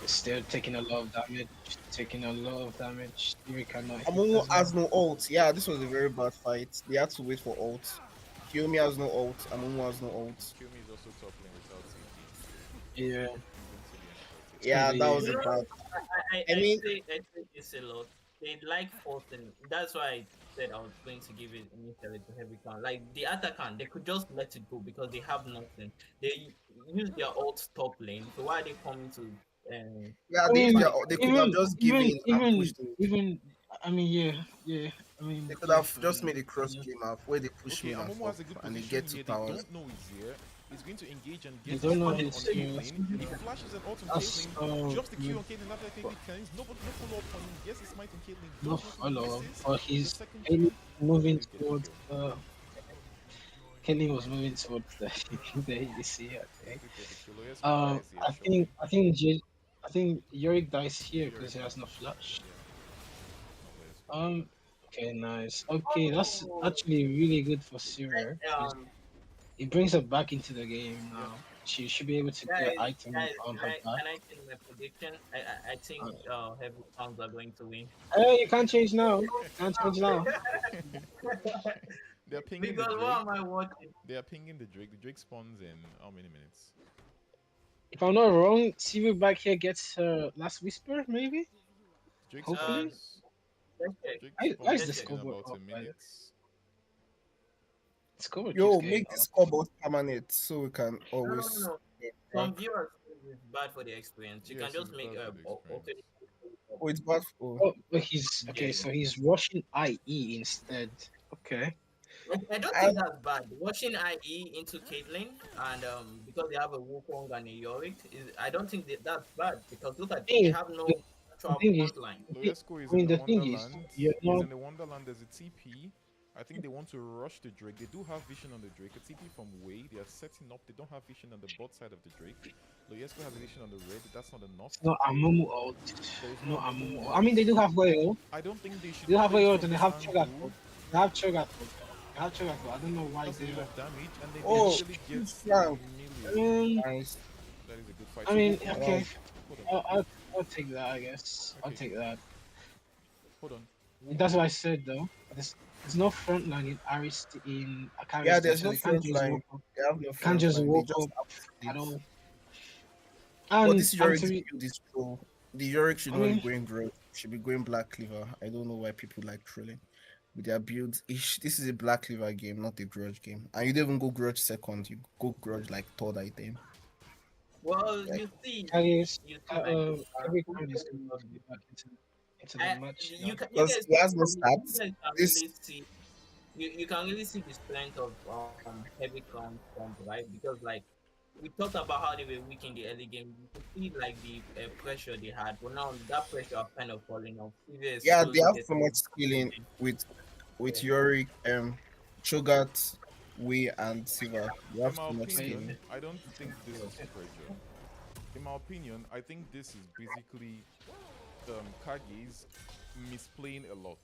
Still taking a lot of damage. Taking a lot of damage. Siri cannot hit Amumu as well. has no ult. Yeah, this was a very bad fight. They had to wait for ult. Kiyomi has no ult. Amumu has no ult. Kyumi is also top lane without TP. Yeah. Yeah, that was a Yeah. bad. I mean- say this a lot. They like forcing. That's why I said I was going to give it initially to heavy count. Like the attacker, they could just let it go because they have nothing. They use their ult top lane. So why are they coming to? Yeah, I mean, they could have just given and pushed it. even. I mean, yeah. I mean, They could have just made a cross game up where they push Okay, me and Amumu has a good stuff, and they position get here. to They towers. don't know he's here. He's going to engage and They get don't know on he's here. Caitlyn. He flashes an ult on That's Caitlyn. Drops the Q good. on Caitlyn after Caitlyn cleans. No follow up on him. Yes, it's smite on Caitlyn. No Does what he follow, misses. but The he's second Kelly Q, moving you get the towards. kill. Kelly was moving towards the ADC. I think. You get the kill. Yes, guys, yeah, I sure. I think Yorick dies here because he has no flash. Yeah. Not less. Okay, nice. Okay, that's actually really good for Siri. It brings her back into the game now. She should be able to get items on her back. Can I change my prediction? I think heavy counts are going to win. Hey, you can't change now. Can't change now. They're pinging the Because Drake. what am I watching? They are pinging the Drake. The Drake spawns in how many minutes? If I'm not wrong, Siri back here gets her last whisper, maybe? Drake Hopefully. spawns. Let's check. Drake Why is spawns the in scoreboard about up, a by the way? minute. Scoreboard Yo, keeps getting make the up. scoreboard permanent so we can No. always. Some viewers think it's bad for the experience. You Yes, can just it's make bad a for the experience. Oh, it's bad. Oh. Oh, but he's okay. So he's rushing IE instead. Okay. I don't think that's bad. Watching IE into Caitlyn and because they have a Wukong and a Yorick, I don't think that's bad because look at they Hey, have no the natural thing is- front line. Loyesco is I mean, in the the thing is, Wonderland. you're He's not- in the Wonderland. There's a TP. I think they want to rush the Drake. They do have vision on the Drake. A TP from Wei. They are setting up. They don't have vision on the bot side of the Drake. Loyesco has a vision on the red. That's not enough. No Amumu ult. There is No Amumu Amumu. ult. I mean, they do have Wayo. I don't think they should. They do have play Wayo from and they this have angle. Cho'Gath. They have Cho'Gath. They have Cho'Gath. I don't know why That's they. enough damage, and they Oh, actually get huge flank. million. Nice. That is a good fight. I So mean, Wukong- okay. Hold on. I'll take that. I guess I'll Okay. take that. Hold on. That's what I said though. There's no front line in Arist in Akari. Yeah, there's no so they can't front just line. walk up. They have no Can't front just line, they walk just up have at it. all. But And this Yorick actually, build is pro. The Yorick should I not be mean, going grudge. Should be going Black Cleaver. I don't know why people like trolling with their builds. This is a Black Cleaver game, not a grudge game. And you don't even go grudge second. You go grudge like third item. Well, Like, you see, Kagis, you see, like, every who time is cares going about to be back into the I, match now. you can you because guys he can has no probably you stats. guys can This really see you can really see the strength of heavy crown comp, right? Because like we talked about how they were weak in the early game. You could see like the pressure they had, but now that pressure are kind of falling off. Sylvia is yeah, they slowly have so getting much skilling with yeah. Yorick, Cho'Gath, Wei, and Siva. They In have my so much Wait, opinion, skilling. I don't think this is pressure. In my opinion, I think this is basically Kages misplaying a lot.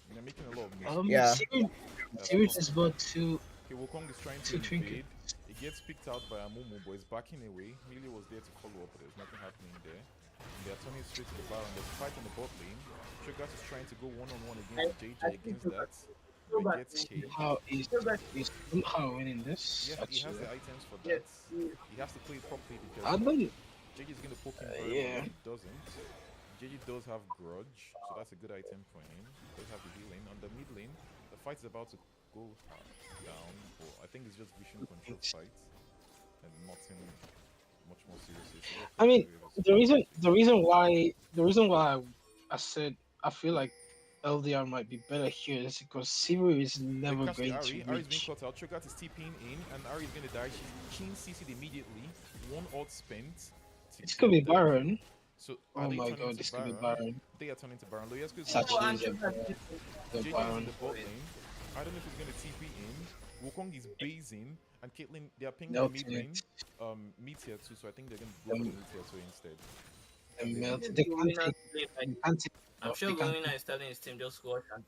You know, making a lot of Yeah, misplays. That's Siri all. just bought two Okay, Wukong is trying to two invade. trinkets. It gets picked out by Amumu, but it's backing away. Melee was there to follow up, but there's nothing happening there. And they're turning straight to the Baron. There's a fight in the bot lane. Cho'Gath is trying to go one-on-one against I JJ think against that, so but bad. gets caged. How So bad. is somehow winning this? Yeah, he has Actually, the items for Yes. that. He has to play it properly because I don't. JJ is going to poke him very well Yeah, if he doesn't. JJ does have Grudge, so that's a good item for him. He does have the healing. On the mid lane, the fight is about to go down, but I think it's just vision control fight and nothing much more serious. So I mean the Kages. reason the reason why I said I feel like LDR might be better here is because Siri is They never catch the going to Ari. Ari's being reach. cut out. Cho'Gath is TPing in, and Ari's gonna die. She's chain CC'd immediately. One odd spent to This could get be the. Baron. So are Oh they my turning god, to this could be Baron? Baron. They are turning to Baron. Loyasko is It's in the Oh, bot actually and lane. the, the JJ is in Baron. the bot lane. I don't know if he's gonna TP in. Wukong is basing, and Caitlyn they are pinging the mid Melting lane. it. Meteor too. So I think they're gonna go for the The, Meteor too instead. the They melt. don't. this is They the can't winner take. play. Like, They can't take. I'm They sure can't. Garena is telling his team just watch and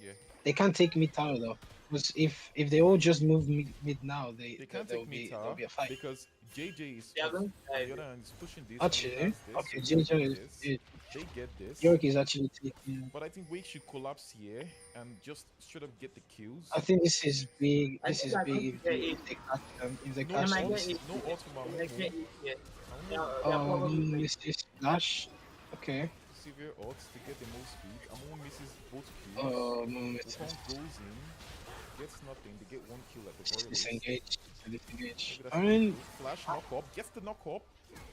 Yeah. They can't take mid tower though. Because if they all just move mid now, They can't there take will me there'll tower be a fight. because JJ is they are going to on die. the other hand is pushing this and he Actually, has this, so okay, he can Ginger get is this. They get this. York is actually taking. But I think Wake should collapse here and just straight up get the kills. I think this is big. I This think is they're big going to get it. if they catch them. If they No They catch might them, get this odds, is it. no big. odds from They might get Amumu. it. Yeah. Amumu They are probably going This flash. Okay. severe odds to get the most speed. Amumu misses both kills. No, it's Wukong goes in, gets nothing. They get one kill at the very least. disengage. Disengage. Maybe that's I what they mean, do. Flash knock up, gets the knock up.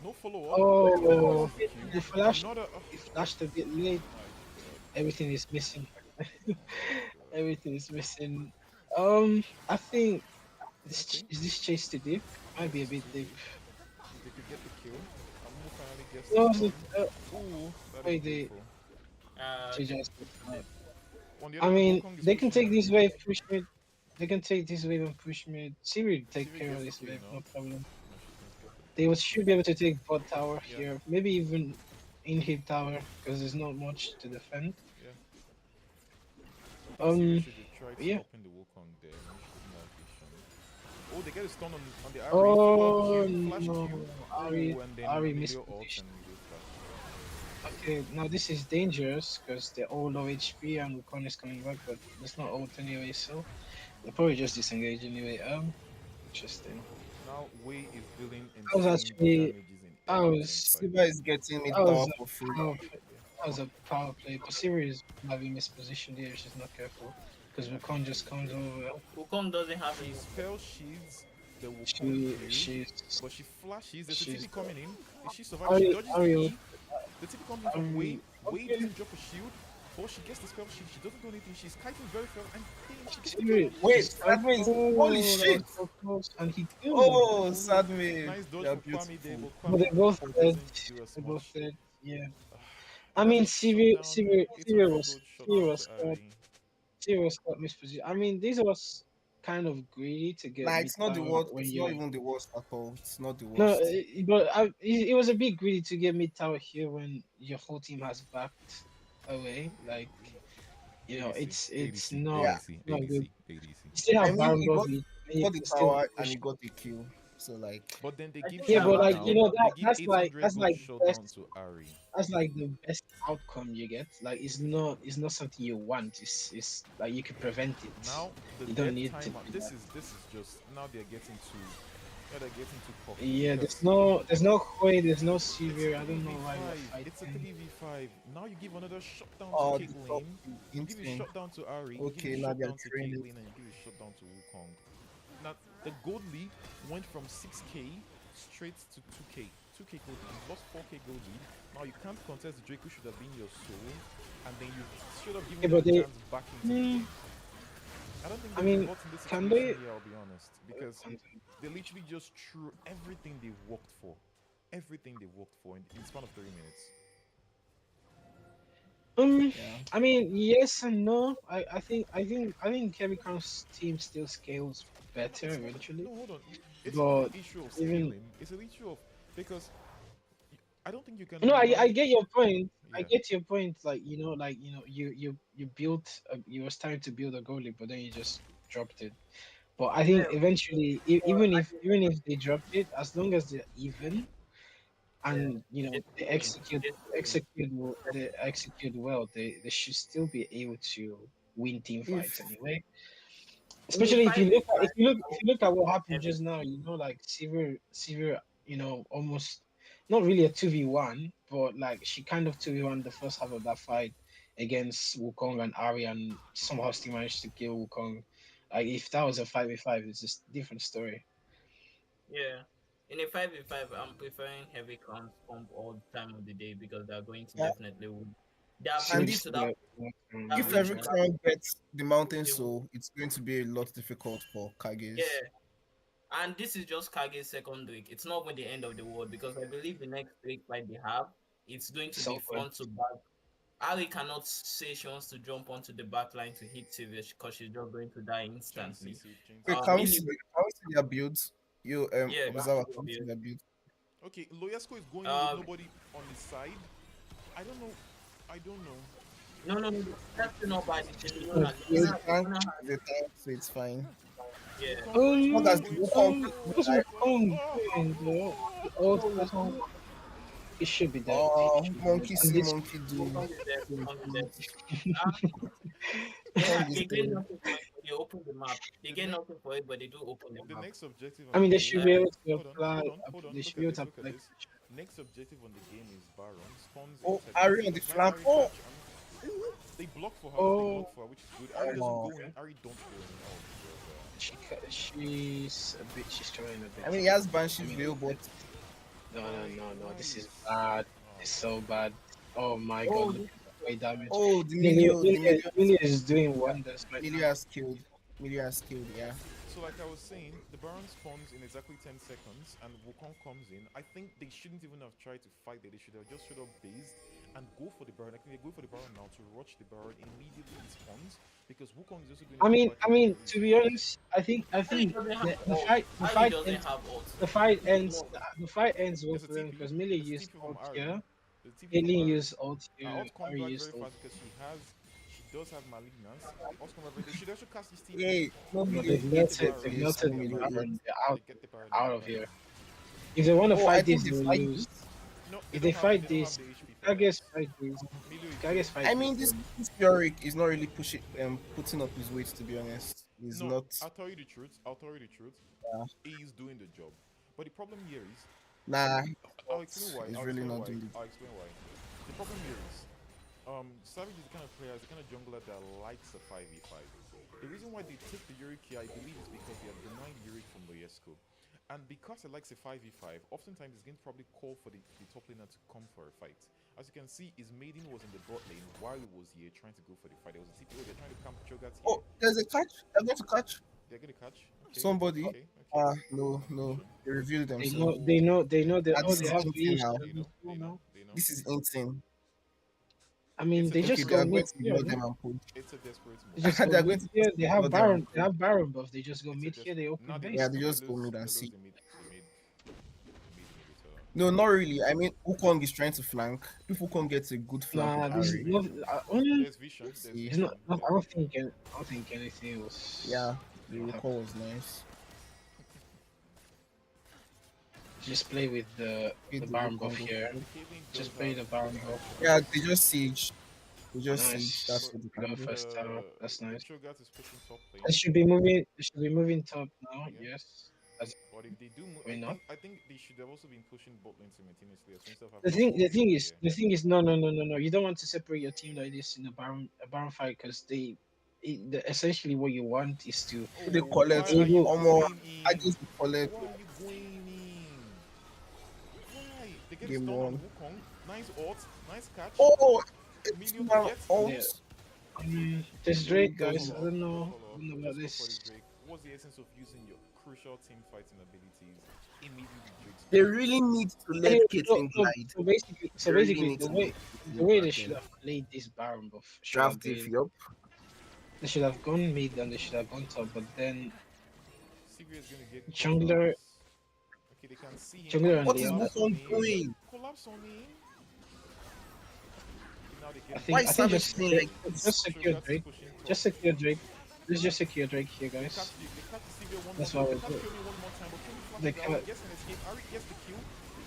No follow up. oh, Misses the the kill. flash. Another. He flashed a bit late. Everything is missing. Everything is missing. I think Okay. is this chase to deep? Might be a bit deep. They could get the kill. Amumu finally gets No, the Ooh, that wait, is beautiful. they just. On the I other hand, mean, Wukong is they can pushing take this wave, push mid. They can take this wave and push mid. Siri take Siri care of gets the this kill wave, no now. problem. No, she's gonna get the They should be able to take bot tower Yeah. here, maybe even in hit tower because there's not much to defend. Yeah. Siri should have tried to yeah. open the Wukong there when she didn't have vision. Oh, they get a stun on the Ari. Oh Flash no, Q. Ari, Oh, and then Ari Emilio missed ult position. and they flash. Okay, now this is dangerous because they're all low HP and Wukong is coming back, but it's not ult anyway, so they'll probably just disengage anyway. Interesting. Now Wei is dealing That was insane actually damages in that every was team Siva fight. is getting mid that was tower a for free. power, that was a power play, but Siri is having mispositioned here if she's not careful because Wukong just comes over. Wukong doesn't have She any. spell sheets the Wukong She kill, she's but she flashes. There's a she's TP coming in. If she survives, she dodges the Ari, E. The TP comes in from Wei. Wei okay. doesn't drop a shield. But she gets the spell sheet. She doesn't do anything. She's kiting very fast and then she gets the Siri, kill. Wait, she's Sadme is oh, holy that shit! was so close, and he killed him. Oh, Sadme, Nice dodge you're for Kwame there, beautiful. but But they Kwame both dead. doesn't do as They both much. dead. Yeah. He I has mean, a shutdown. It's a good Siri shutdown was to caught. Ari. Siri was caught misposition. I mean, these was kind of greedy to get Nah, mid it's not the tower worst. when It's not you. even the worst at all. It's not the No, worst. it was a bit greedy to get mid tower here when your whole team has backed away. Like, you know, ADC, it's ADC, not Yeah, ADC, not good. ADC, ADC. You still I have mean, Baron he got, Bobby. he got the Still tower and push. he got the kill. So like, But then they I give think Yeah, they're but about shutdown. to like get They up. give that's 800 like gold the shutdown best. to Ari. That's like the best outcome you get. Like it's not something you want. It's like you could prevent it. Now the You don't death need to timer. do This that. is just now they're getting to Yeah, they're getting too cocky Yeah, because there's no Koi, there's no it's Severe. I don't know why you're 3v5. It's a fighting. 3v5. Now you give another shutdown to Oh, the top Caitlyn. is You give a insane. shutdown to Ari. You give a Okay, now they're shutdown to training. Caitlyn, and you give a shutdown to Wukong. Now the gold lead went from 6k straight to 2k. 2k gold lead. You lost 4k gold lead. Now you can't contest the Drake, who should have been your soul, and then you should have given Yeah, them but a they. chance back into the Hmm, game. I don't think I there's a mean, lot in this can situation they? here, I'll be honest, because they literally just threw everything they worked for. Everything they worked for in the span of 30 minutes. Yeah. I mean, yes and no. I think Kevin team still scales No, better it's not. eventually, No, hold on. It's not the but issue of even scaling. It's an issue of because I don't think you can no, I rely. get your point. I Yeah, get your point. You built you were starting to build a goalie, but then you just dropped it. But I Yeah, think eventually, but I even if they dropped it, as long as they're even yeah, and they they still win. They still win. they execute well, they should still be able to win team fights If anyway. In a Especially if you five v look at five, I if will you look pick at what happened heavy. just now, like Severe, almost not really a 2v1, but like she kind of 2v1 the first half of that fight against Wukong and Ari, and somehow still managed to kill Wukong. Like if that was a 5v5, it's just a different story. Yeah. In a five v five, I'm preferring heavy comp all the time of the day because they're going to yeah, definitely win. They have and been Seems to to that be that if a reached every major. that crown gets the mountain they will. soul, it's going to be a lot difficult for Kages. Yeah. And this is just Kage's second week. It's not even the end of the world because I believe the next week fight they have, it's going to So be good. front to back. Ali cannot say she wants to jump onto the back line to hit Sylvia because she's just going to die Chain instantly. CC, Chain Wait, CC. Millie, can we see their builds? You yeah, we have observer, to can we see be. their builds? Okay, Loyasko is going in with Um, nobody on his side. I don't know. I don't know. no. That's not bad. It's Leona. He's a Leona, tank, Leona has, he's a tank, so it's fine. yeah. Wukong, where is As long as Wukong Um, the going to? Wukong what's die. Wukong Oh, doing, bro? The ult Oh, doesn't. It should be dead. It should be dead. Monkey And see, this monkey do. Wukong is there. Wukong is there. Wukong Yeah, is they get dead. nothing for it, but they open the map. They the get next nothing for it, but they do open the the map. next objective I on mean, the they game. should be Uh, able to Hold on, apply. hold on, hold on. They Look should be at able this. to Look at apply. this. Next objective on the game is Baron. Spawns Oh, inside the Ari on the Nice flank. Ari Oh, catch. They block for her. They Oh, block for her, which is good. Ari doesn't oh. go in. Ari don't go in. Oh, she's trying a bit. I mean, he has I Banshee's mean, veil, but no. This is nice. bad. It's Oh. so bad. Oh my God! oh, Look this at the way damage. oh, the Millie, Milio, the Millie, Milio, Millie is doing wonders right Milio now. has killed. Milio has killed, yeah. So, like I was saying, the Baron spawns in exactly 10 seconds, and Wukong comes in. I think they shouldn't even have tried to fight it. They should have just shut up based and go for the Baron. I think they go for the Baron now to rush the Baron immediately he spawns, because Wukong is also going to come back I in mean, whenever he to be spawns. honest, I Ali think doesn't have the ult. fight, Ali doesn't have ult. No. the fight ends well There's a for them TP. because Millie There's a used TP from ult Ari. here. There's a TP from Caitlyn Ari. used ult here. Ult comes Ari back used very ult. fast because she does have malignance. Ult comes back very. They should also cast this TP. Yay, no No, Milio they've Get the eats melted. it. Baron. They've Yes, melted no the Milio Baron. eats. They're They get the Baron out of immediately. here. If they want to Oh, I fight think this, they they will fight lose. this. No, If they they fight don't have this, the HP for that. Kages fight this. Milo is Kages dead. fight I this. mean, this Yorick is not really pushing, putting up his weight, to be honest. He's No, not. I'll tell you the truth. I'll tell you the truth. Yeah. He's doing the job. But the problem here is, Nah, I'll explain why. he's I'll really explain not why. doing it. I'll explain why. The problem here is, Savage is the kind of player, is the kind of jungler that likes a 5v5. The reason why they take the Yorick here, I believe, is because they have denied Yorick from Loyesco. And because it likes a 5v5, oftentimes it's going to probably call for the top laner to come for a fight. As you can see, his maiden was in the bot lane while he was here trying to go for the fight. There was a TPO, they're trying to camp Cho'Gath here. Oh, there's a catch. I'm going to catch They're going to catch. Okay, somebody. okay. No. They revealed They themselves. know. Oh, This they is have insane leash. now. They know. This is insane. I mean, they Okay, just they go are going mid to here, ignore no? them and push. It's a desperate They move. just go They are mid going to here. ignore them and They push. have Baron buff. They just go It's a mid here. They open now they base. Yeah, lose. they They just lose. go mid They and lose see. the mid. No, not really. I mean, Wukong is trying to flank. If Wukong gets a good flank Nah, with this is Ari, not. There's vision. we'll There's see. It's vision. not. I There's don't vision. think. I don't think anything was. Yeah, the Yeah. recall was nice. Just play with the Hit the Baron buff Wukong here. go. Caitlyn Just does play the have Baron the buff. Yeah, they just siege. They just siege. Nice. That's what they We can got do. first tower. That's the nice. Cho'Gath is pushing top lane. It should be moving. It should be moving top now. Yeah. Yes. But if they do, Why not? I think they should have also been pushing bot lane simultaneously as instead of The having thing, two the of them thing in is, there. the thing is, no. You don't want to separate your team like this in a baron fight because essentially what you want is to They Oh, collect why are you able. almost. going I in? just collect Why are you going in? Why? They get a game stun on one. Wukong. Nice ult, nice catch. Oh, it's Million to one get. Yeah, ult. this Let me Drake, Go guys. just follow up. Go I follow up. don't know about Just go for the this. Drake. What's the essence of using your crucial team fighting abilities immediately the Drake's They gone? really need to let Anyway, Caitlyn no. glide. So They really basically, need to let the Caitlyn way they should glide. have played this Baron buff should have Draft if been yup. they should have gone mid and they should have gone top, but then Sivir is gonna get caught out. jungler, Okay, they can see him. Why jungler not and What is Leona. collapse on Wukong him? doing? Collapse on him. Okay, now they I get Why think is I Drake. think Savage playing like this? just secure Shogat's Drake, pushing top. just secure Drake. Let's just secure Drake here, They guys. catch the Sivir one more That's time. what They we catch do. Kyomi one more time, but Kyomi They flashes out. can't. He gets an escape. Ari gets the kill.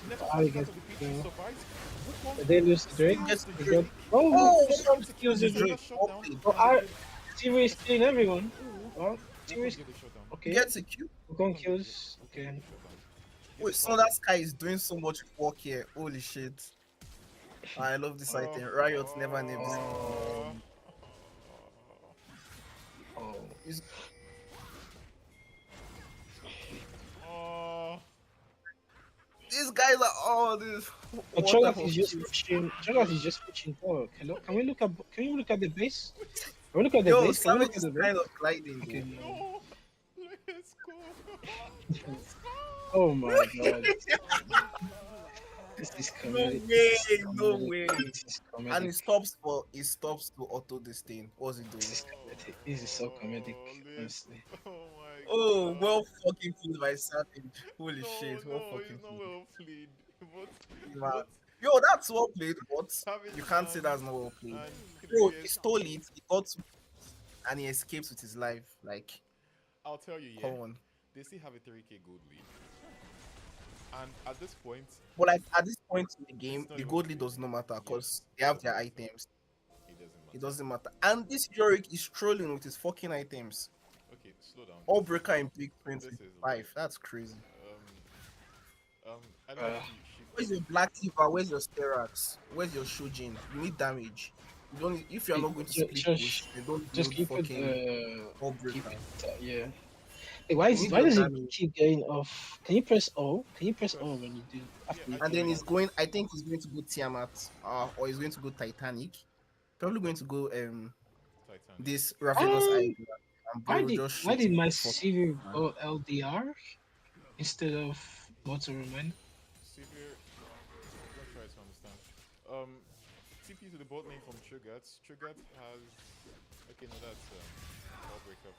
Never Ari flashes out gets of the the pitch. He kill. survives. Wukong They lose the Drake. steals Gets the the They Drake. got Drake. oh, Oh, Gets Wukong a, steals the gets Drake. another Well shutdown. played. oh, And they get TV is killing everyone. Ooh. Well, TV Wukong is get the shutdown. okay. Gets a Q. Wukong Wukong get the kills. Okay. shutdown. Get the Wait, so flash. that guy is doing so much work here. Holy shit. I love this item. Riot never named this. Oh, oh. It's- Oh. These guys are all this. But What type Cho'Gath of is just shit? pushing. Cho'Gath is just pushing forward. Hello, can we look at? Can we look at the base? Can we look at the Yo, base? Can we Savage look at is the base? kind of gliding Okay. though. No. Let's go. Let's go. Oh my god. This is No comedic. way, This is no comedic. way. This is And comedic. it stops to auto this thing. What's it doing? This is comedic. This is so comedic. Let's- Honestly. Oh my Oh, god. well fucking played by Savage. Holy No, shit, well no, fucking it's not played. well played. Man. But Yo, that's well played, but Savage you can't say and- that's not well played. and Bro, he Chris, stole it, he got to, and he escapes with his life. Like, I'll tell you, yeah, come on. they still have a 3k gold lead. And at this point, But like at this point in the game, It's not the even gold lead clear. does not matter Yeah, because they have it their doesn't matter. items. it doesn't matter. It doesn't matter. And this Yorick is trolling with his fucking items. Okay, slow down. All breaker in big This is 25. That's crazy. I don't know Uh, if she Where's your Black Tifa? Where's your Sterax? Where's your Shujin? You need damage. You don't. If you're not going to split push, you don't just build keep it. fucking all Keep breaker. it. Yeah. Hey, why You is need why your does it damage. keep going off? Can you press O? Can you press O when you do after Yeah, you And do then that? he's going. I think he's going to go Tiamat, or he's going to go Titanic. Probably going to go Titan. this Ravenous Um, Eye. And bro just why shoot did him my with fuck- CV go LDR instead of motor remind? Severe. Let's try to understand. TP to the bot lane from Cho'Gath. Cho'Gath has. Okay, no, that's all break up.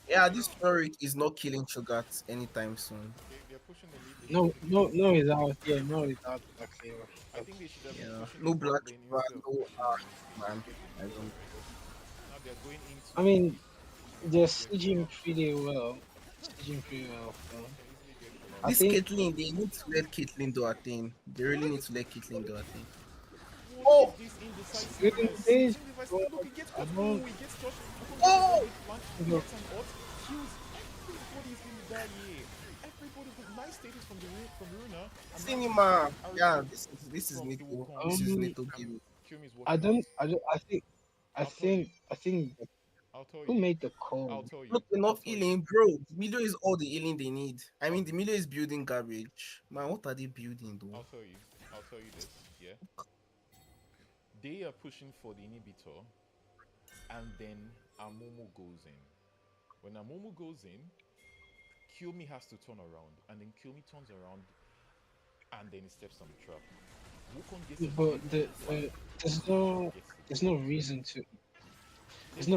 Yeah, this Yorick is not killing Cho'Gath anytime soon. Okay, they're pushing the lead. No, it's out. Yeah, no, it's out. Okay. I think they should have been Yeah, pushing no the Black bot lane Tifa, instead of no pushing the main lane. man. Get I the don't. Now they're going into. I mean, the- they're get sieging collapsed. pretty well. Sieging pretty well. So. Can easily get collapsed. I This think- Caitlyn, they need to let Caitlyn do her thing. They really need to let Caitlyn do her thing. What Oh! is this indecisiveness? Good days. Look, he gets caught. Oh. He gets caught. Oh! He gets an ult. Kills. Everybody's going to die here. Everybody with nice status from the Runa. Cinema. Yeah, this is From the Nito. Wukong. This is Um, Nito game. Kyumi's I working don't. out. I think. I'll tell Who you. made the I'll call? tell you. Look, I'll enough tell you. healing, bro. Milo is all the healing they need. I mean, the Milo is building garbage. Man, what are they building though? I'll tell you. I'll tell you this. Yeah. They are pushing for the inhibitor, and then Amumu goes in. When Amumu goes in, Kyumi has to turn around, and then Kyumi turns around, and then he steps on the trap. Wukong gets a But big the fight, there's no gets the reason to There's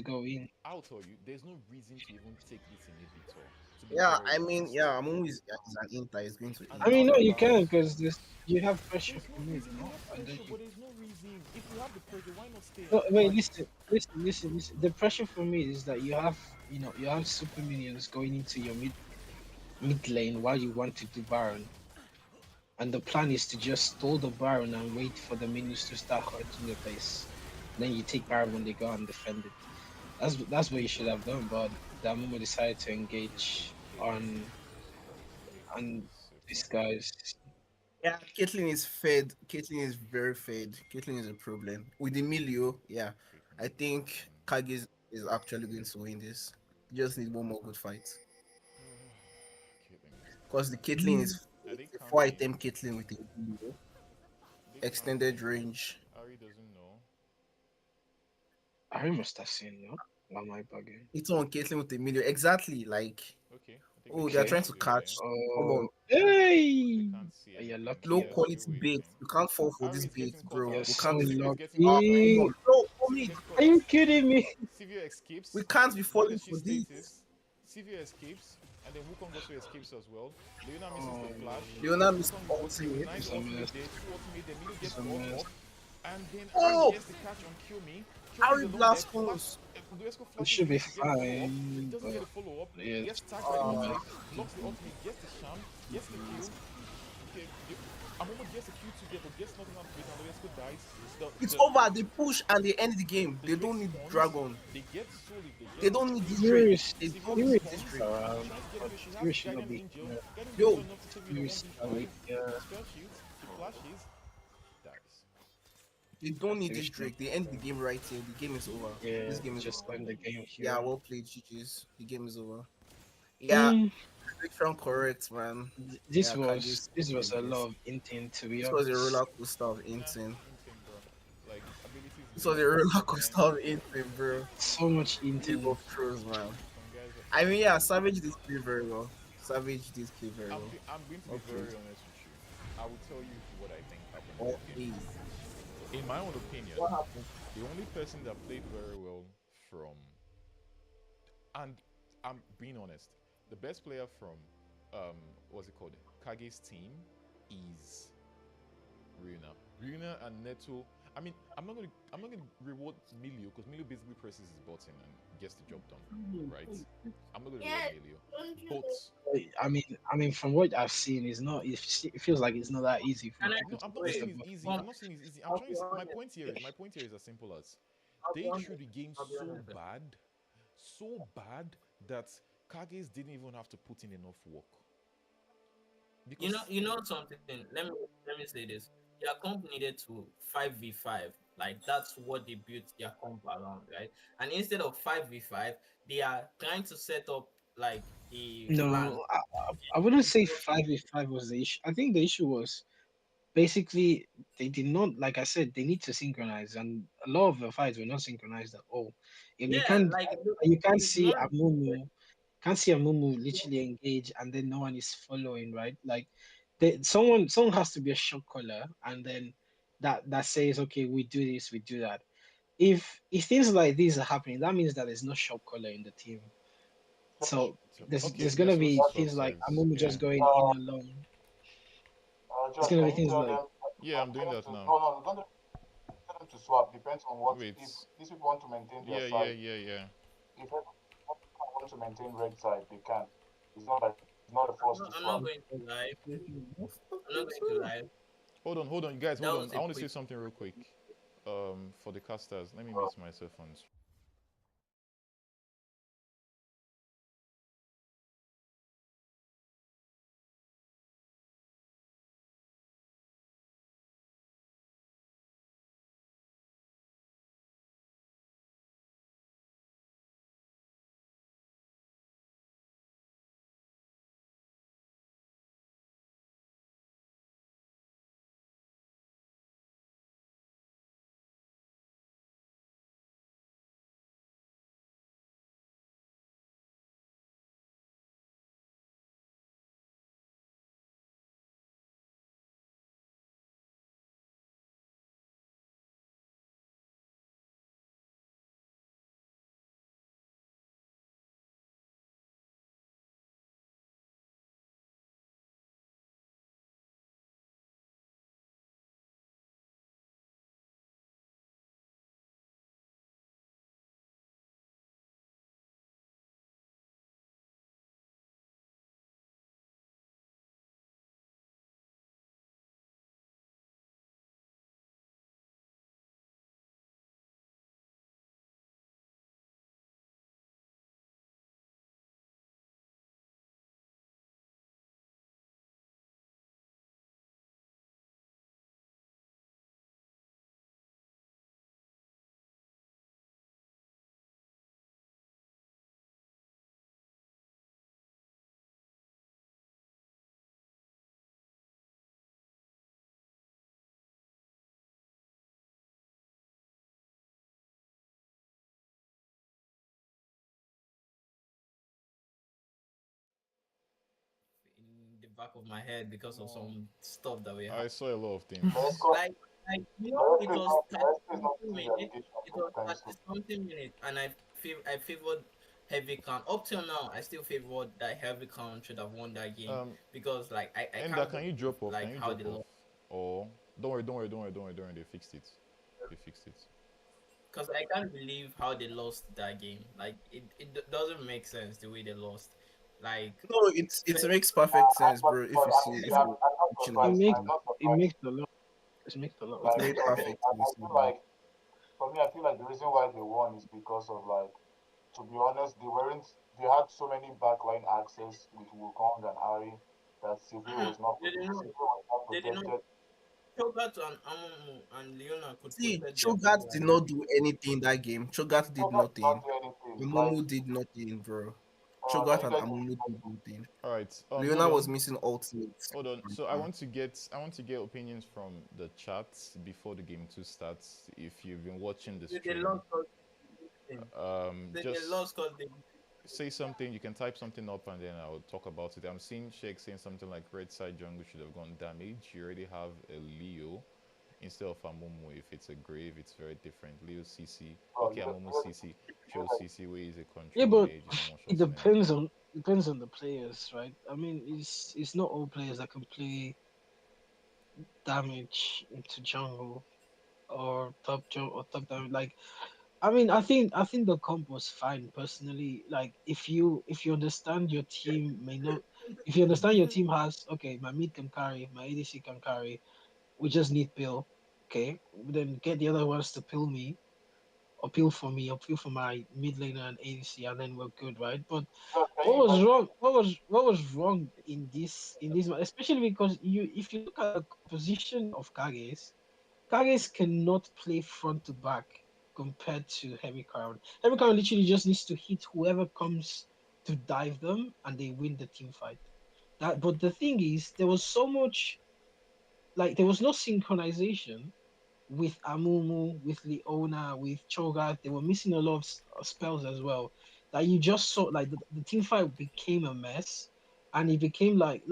go in. I'll tell you, there's no reason to even take this inhibitor. To be Yeah, very I mean, honest. yeah, Amumu is an inter. He's going to. I mean, no, you Inter. can because you have pressure There's from no it, reason. You no? have And then pressure, but there's no reason. If you have the pressure, why not stay? no, wait, Like, listen. The pressure for me is that you have super minions going into your mid lane while you want to do Baron, and the plan is to just stall the Baron and wait for the minions to start hurting your base. Then you take Baron when they go and defend it. That's what you should have done, but Damumu decided to engage on and So these far. guys. Yeah, Caitlyn is fed. Caitlyn is very fed. Caitlyn is a problem. With Emilio, yeah, I Caitlyn is a think problem. Kages is actually going to win this. Just need one more good fight. Caitlyn is a Because the problem. Caitlyn is Are they it's a four counting? item Caitlyn with Emilio. They Extended counting. range. Ari doesn't know. I must have seen you. Am I bugging? It's on Caitlyn with Emilio. Exactly. Like, Okay, I think they oh, they are can't Okay. trying to see over there. catch. Come on. Oh, They hey! can't see You're anything. Low lucky. They're still quality bait. waiting. You can't fall for Ari this is bait, getting caught bro. You're out. We so can't. Sivio is getting Ah, caught out. come lucky. on. No, Sivio Omid. gets caught Are out. you kidding me? Sivio We escapes. can't be falling Manashi for this. status. Sivio escapes. And then Wukong also escapes as well. Leona misses the Oh, flash. Leonard missed Wukong is ultimate. ultimate. Nice it's a ultimate mess. there. Two ultimate there. Milo It's gets a caught mess. off. And then Ari Oh, gets the catch on Kill Me. Kill Me is Harry alone there. Blasphemous. Duesco It flashes should in be to get a follow up. fine, Doesn't get but a follow up. yeah, Gets it's tagged by the a mess. ultimate. Blocks the ultimate. Gets the sham. Gets the kill. Okay, Amomo gets the Q2 there, but gets nothing out of it. And Duesco dies. The, It's the, over. They push and they end the game. the They Drake don't need spawns. Dragon. They get soul if they get They it. don't need this Drake. Serious, They Sivir don't need serious this respawns. Drake. She's around, trying to get but away. She has serious should not Guardian be. Angel. Yeah, Guardian Angel Yo, enough to save you in a serious, 1v5. yeah, Spell shields. She flashes. Dies. they don't need this serious should not Drake. They end be. the game right here. The game is over. Yeah, This game is just over. end the game Yeah, here. well played, GG's. The game is over. Yeah, Mm, prediction correct, man. this Yeah, Kage's was the a best. lot of intent, to be This was a honest. roller coaster of Nah, inting. insane, bro. Like, abilities This was lose. a roller And then coaster of inting, bro. So much League intent. of Thrones, man. some guys are I some mean, guys yeah, are Savage insane. did play very well. Savage did play very well. I'm going to be Well played. very honest with you. I will tell you what I think happened in Well this game. played. In my own opinion, What happened? the only person that played very well from, and I'm being honest, the best player from, what's it called, Kage's team is Ryuna. Ryuna and Neto. I mean, I'm not gonna reward Milio because Milio basically presses his button and gets the job done, right? I'm not gonna reward Milio, but I mean, from what I've seen, it's not. It feels like it's not that easy for Can I people no, to I'm not press wait? the saying it's easy. button. I'm From not saying it's easy. I'm I'll trying be to. honest. My point here is as simple as I'll be they honest. threw the game I'll be honest. so bad that Kages didn't even have to put in enough work because You know something. Let me say this. Their comp needed to 5v5. Like that's what they built their comp around, right? And instead of 5v5, they are trying to set up like a plan. No, I wouldn't say 5v5 was the issue. I think the issue was basically they did not, like I said, they need to synchronize, and a lot of the fights were not synchronized at all. If you Yeah, can't, like you can't it's see not. a Mumu literally engage, and then no one is following, right? Like, someone has to be a shot caller, and then that says, okay, we do this, we do that. If things like these are happening, that means that there's no shot caller in the team. So okay, there's yeah. gonna So be swap things like sides, Amumu yeah, just going in alone. It's gonna be things like yeah. I'm doing that now. Wait, yeah. I'm not going to lie. I'm not going to lie. Hold on, you guys, That hold on. was I a want to say quick. something real quick. For the casters, let me mute myself on back of my head because of some stuff that we I have. saw a lot of things. Like it was 30 something minutes. It was 30 something minutes, and I favored Heavy Crown. Up till now, I still favored that Heavy Crown should have won that game Um, because like I Enda, can't can you believe drop off? Can like you how drop they off? lost. Or don't worry. They fixed it. They fixed it. Because I can't believe how they lost that game. Like doesn't make sense the way they lost. Like No, it makes perfect sense, bro. If you watching It on makes TV, it makes a lot. It makes a lot of it sense. made perfect sense. mm, they did not. They did not. Chogat and Amumu and Leona could See, protect their Chogat people did like that. not do anything that game. Chogat did nothing. Amumu did nothing, bro. Chogat and Amumu did nothing. All right. Hold Leona was on. missing ultimates. Hold on. So I want to get opinions from the chat before the game two starts. If you've been watching the They stream, lost because they just lost because they. say something. You can type something up and then I'll talk about it. I'm seeing Sheikh saying something like red side jungle should have gone damage. You already have a Leo instead of Amumu. If it's a grave, it's very different. Leo CC. Okay, Amumu CC. Show CC where is a Yeah, control but mage. Is a one it shot in anything. depends on the players, right? I mean, it's not all players that can play damage into jungle or top damage. Like, I mean, I think the comp was fine personally. Like, if you understand your team may not, if you understand your team has okay, my mid can carry, my ADC can carry. We just need pill. Okay, then get the other ones to pill me appeal for me, appeal for my mid laner and ADC, and then we're good, right? But what was wrong? What was wrong in this one, especially because if you look at the composition of Kages cannot play front to back compared to Heavy Crown. Heavy Crown literally just needs to hit whoever comes to dive them, and they win the team fight. But the thing is, there was so much there was no synchronization with Amumu, with Leona, with Cho'Gath. They were missing a lot of spells as well. That you just saw the team fight became a mess, and it became like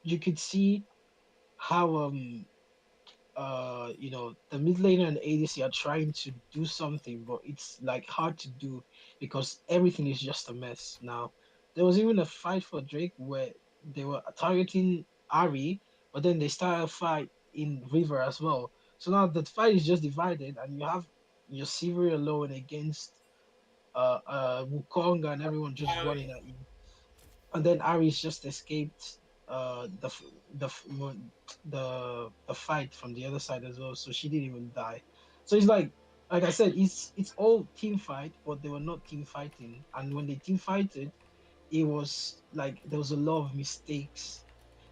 you could see how the mid laner and ADC are trying to do something, but it's like hard to do because everything is just a mess now. There was even a fight for Drake where they were targeting Ari, but then they started a fight in River as well. So now the fight is just divided, and you have your Sivir alone against Wukong and everyone just running at you, and then Aries just escaped the f- the f- mo- the fight from the other side as well, so she didn't even die. So it's like I said, it's all team fight, but they were not team fighting. And when they team fighted, it was like there was a lot of mistakes.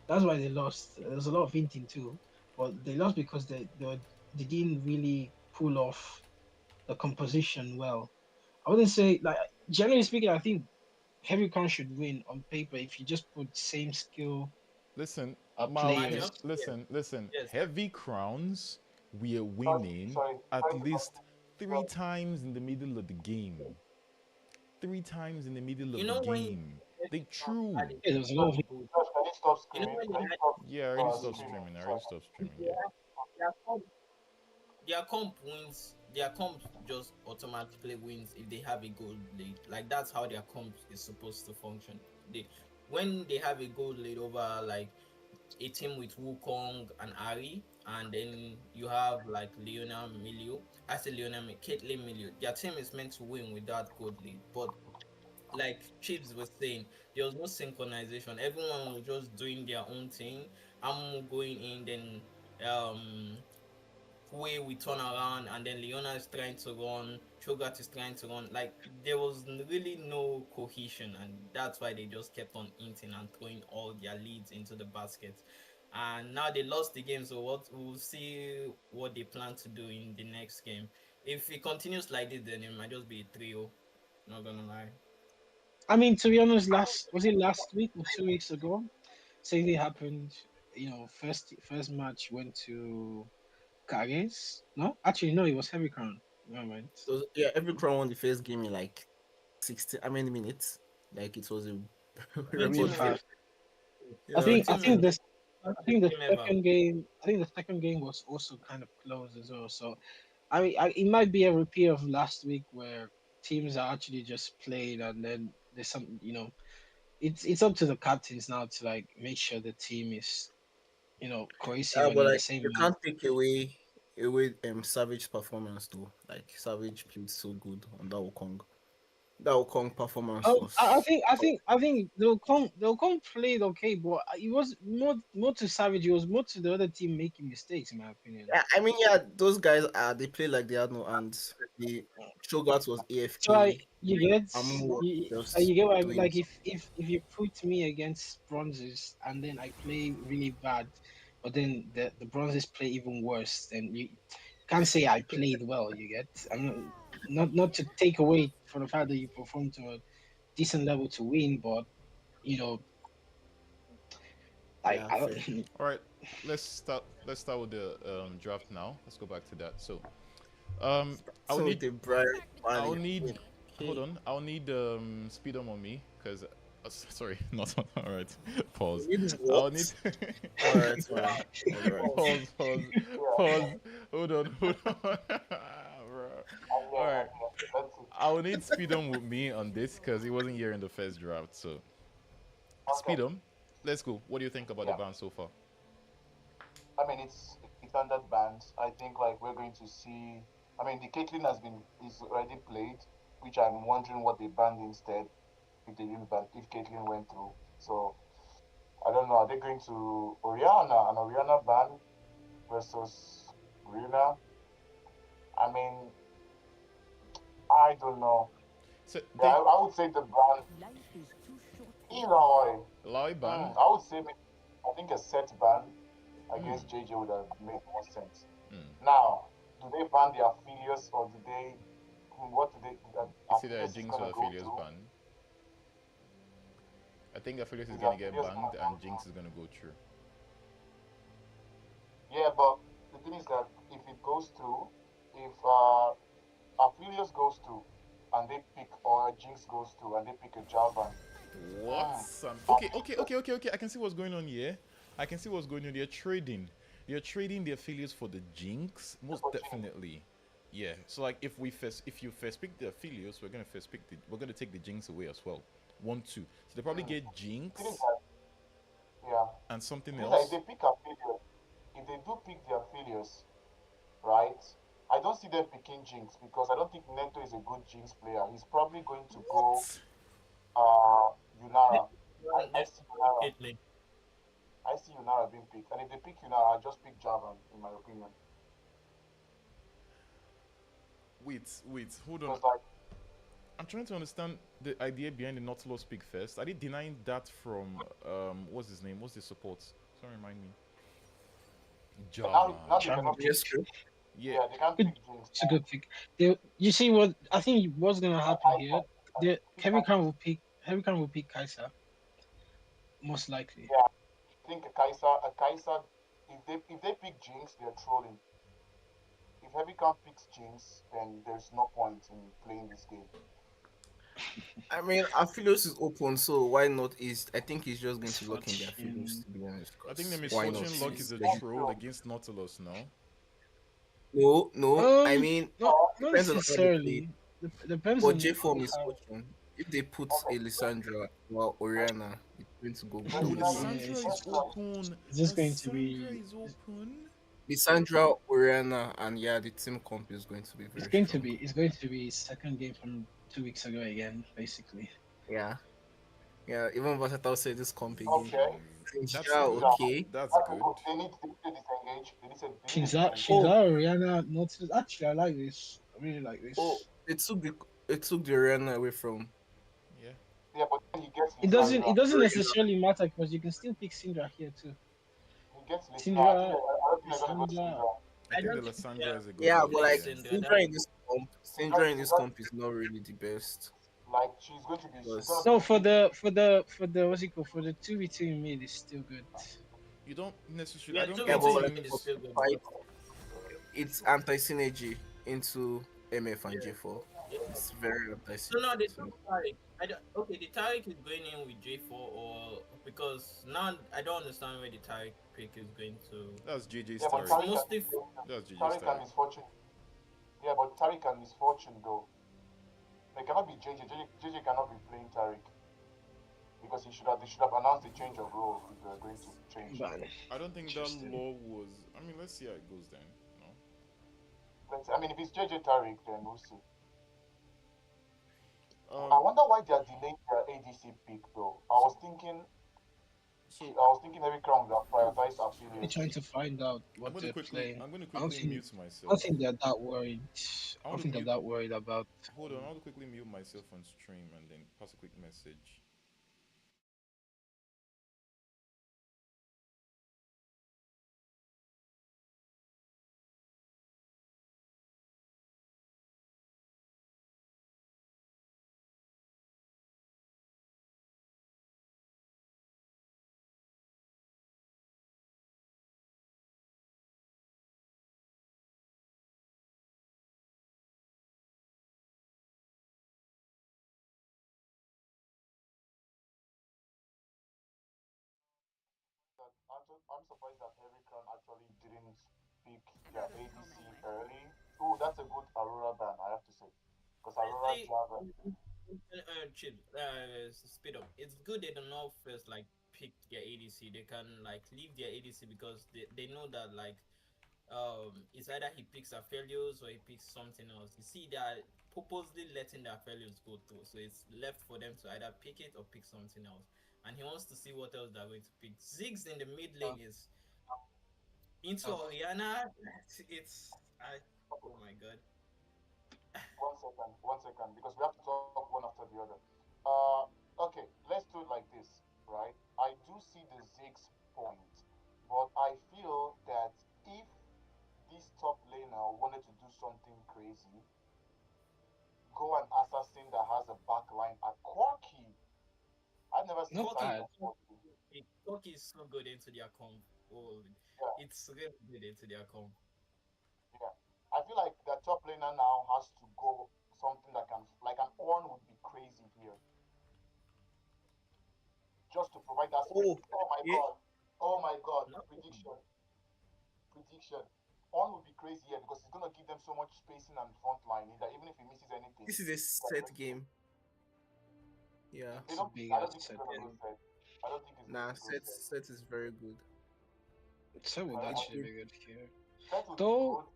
That's why they lost. There was a lot of hinting too, but they lost because they didn't really pull off the composition well. I wouldn't say like generally speaking, I think Heavy Crown should win on paper if you just put same skill Listen, players. Marcus, Matchups, yes, listen. yes. Heavy crowns, we are winning at least 3 times in the middle of the game. 3 times in the middle You of the know when game. They Heavy Crown true. had a Yeah, there was a lot of strong goal. You know when they had Yeah, I already stopped streaming. they Yeah. had their comp wins. Their comp just automatically wins if they have a goal lead. Like that's how their comp is supposed to function. They when they have a goal lead over like a team with Wukong and Ari, and then you have like Leona Milio. I say Caitlyn Milio. Their team is meant to win with that goal lead, but like Chips was saying, there was no synchronization. Everyone was just doing their own thing. I'm going in, then um way we turn around, and then Leona is trying to run, Chogat is trying to run. Like there was really no cohesion, and that's why they just kept on hinting and throwing all their leads into the basket. And now they lost the game, so what we'll see what they plan to do in the next game. If it continues like this, then it might just be a trio. Not gonna lie. I mean, to be honest, last week or 2 weeks ago? Same thing happened. First match went to Kages. No, actually, no, it was Heavy Crown. Never mind. So yeah, every crown won the first game in like 60. How many minutes? Like it was a 20 record Really fail. minutes. fast. It's the I team think member. this I think the Team member. second game was also kind of close as well. So it might be a repeat of last week where teams are actually just played and then there's some it's up to the captains now to like make sure the team is cohesive Yeah, and but in the like same you mind. can't take away Savage performance though. Like Savage played so good on that Wukong. That Wukong performance was I think they'll come played okay, but it was more to Savage. It was more to the other team making mistakes, in my opinion. yeah, I mean yeah, those guys they play like they had no hands. The Shogat was So I AFK. you get Amu was just you get what I mean? doing Like if you put me against bronzes and then I play really bad, but then the bronzes play even worse, then you can't say I played well. You get I'm not to take away from the fact that you performed to a decent level to win, but you know yeah, I fair. don't. All right, let's start with the draft now. Let's go back to that. So, um, I'll So need the Brian I'll Bali. need hold Okay. on. I'll need speed on me because sorry, not on. All right, pause. You need I'll what? need Alright, fine. Alright. pause. Hold on, hold on. Bro. All right, I'll need speed on with me on this because he wasn't here in the first draft. So speed on. Let's go. What do you think about the band so far? I mean, it's standard bands. I think like we're going to see. I mean, the Caitlyn is already played, which I'm wondering what they banned instead if they didn't ban if Caitlyn went through. So I don't know. Are they going to Oriana ban versus Rina? I mean, I don't know. So Yeah, they I would say the brand Life is too short for Eloy. Lai ban. I would say I think a set ban Hmm. against JJ would have made more sense. Hmm. Now, do they ban the affiliates or do they? What do they? It's either Affiliates is Jinx or gonna go Affiliates through. ban. I think Affiliates is Is gonna get affiliates banned gonna and go Jinx through? is gonna go through. Yeah, but the thing is that if it goes through, if affiliates goes through, and they pick or Jinx goes through and they pick a Javan, What? mm, Okay. I can see what's going on here. I can see what's going on. They're trading. They're trading the affiliates for the Jinx. Most for Jinx. definitely. Yeah. So like if you first pick the affiliates, we're gonna take the Jinx away as well. 1-2. So they probably get The Jinx thing is that, yeah, and something the thing is that if else. they pick affiliates, if they do pick the affiliates, right? I don't see them picking Jinx because I don't think Neto is a good Jinx player. He's probably going to go What? Yunara. I Let's see Yunara. Caitlyn. I see Yunara being picked. And if they pick Yunara, I just pick Javan, in my opinion. Wait, hold on. Because like I'm trying to understand the idea behind the Nautilus pick first. Are they denying that from what's his name? What's the support? Sorry, remind me. now they Java. cannot pick Yes, true. Yeah. yeah, they can't Good, pick Jinx. it's a good pick. You see what I think what's gonna happen I here? thought The pick Heavy Crown will pick Kaiser most likely. yeah, I think a Kaiser if they pick Jinx, they're trolling. If Heavy picks Jinx, then there's no point in playing this game. I mean, Aphelios is open, so why not? Is I think he's just going to lock in the Aphelios Misfortune. to be honest. I think the Because why not? misfortune luck is a Like, troll against Nautilus now. no. I mean, Not depends on how they play. necessarily. Depends But on J form is how. fortune. If they put a Lissandra or Oriana, it's going to go Oh, good. Yeah, Lissandra is open. it's just going to Lissandra be. is open. Lissandra, Oriana, and yeah, the team comp is going to be It's very going to strong. be. It's going to be second game from 2 weeks ago again, basically. Yeah. Yeah, even Versatile said this comp again. Okay. That's Yeah, good. okay. That's That's a good. good. They need to disengage. They need to Shinza, disengage. Oh, Rihanna, not actually. I like this. I really like oh, this. it took the Oriana away from. Yeah. Yeah, but then he gets It doesn't. Lissandra. It doesn't Oriana. necessarily matter because you can still pick Syndra here too. He gets Liss. No, Syndra, I don't think they're gonna go Lissandra. Syndra. I I think the don't think Lissandra is a good Yeah, lock but pick like here. Syndra. Syndra That's in this comp, Syndra, Syndra in this Syndra, comp is not really the best. like she's gonna Because No, be for picking. the what's it called, for the 2v2 mid is still good. You don't necessarily. I yeah, don't two yeah, v think but two like mid is for teams. still good, fight, but it's anti synergy into MF and J4. Yeah. It's very anti-CP. So no, the So Tariq. I don't, okay, the Tariq is going in with J4 or because now I don't understand where the Tariq pick is going to. That's JJ's Yeah, but It's Tariq. mostly That's JJ's Tariq and Tariq. misfortune. Yeah, but Tariq and misfortune though. They cannot be JJ. JJ cannot be playing Tariq because they should have announced the change of role if they were going to change. Ban. I don't think that Interesting. law was. I mean, let's see how it goes then. No. I mean, if it's JJ Tariq, then we'll see. I Um. wonder why they are delaying their ADC pick though. So so I was thinking every crown would have prioritized We're trying affiliates. to find out I'm what gonna they're quickly. playing. I'm gonna I don't quickly think mute I don't myself. think they're that worried. I I want don't to think they're mute. that worried about. Hold on. I want to quickly mute myself on stream and then pass a quick message. I'm surprised that Heavy Crown actually didn't pick their Another ADC coming my way. early. Oh, that's a good Aurora ban, I have to say. Because Aurora honestly, Java, chill, speed up. It's good they don't know first like pick their ADC. They can like leave their ADC because they know that like it's either he picks Aphelios or he picks something else. You see, they are purposely letting the Aphelios go through, so it's left for them to either pick it or pick something else. And he wants to see what else they're going to pick. Ziggs in the mid Uh, lane is into uh, Oriana. It's I. Oh my god. 1 second, because we have to talk one after the other. Okay, let's do it like this, right? I do see the Ziggs point, but I feel that if this top laner wanted to do something crazy, go an assassin that has a backline at Corky. I've never seen not Corki, Sally bad. at Corky. Corki is so good into their comp. Oh, Yeah, it's really good into their comp. yeah. I feel like the top laner now has to go something that can, like an Orn would be crazy here, just to provide that space. oh Oh my yeah, god. Oh my god. Not Prediction. On would be crazy here because it's gonna give them so much spacing and front line that even if he misses anything, this is a they're set going to. game. Yeah. They It's a don't. big I don't ass think it's set. gonna go Yeah. set. I don't think it's going Nah, to go set. set is very good. Set would I It's actually think good. be good here. set would be Though good.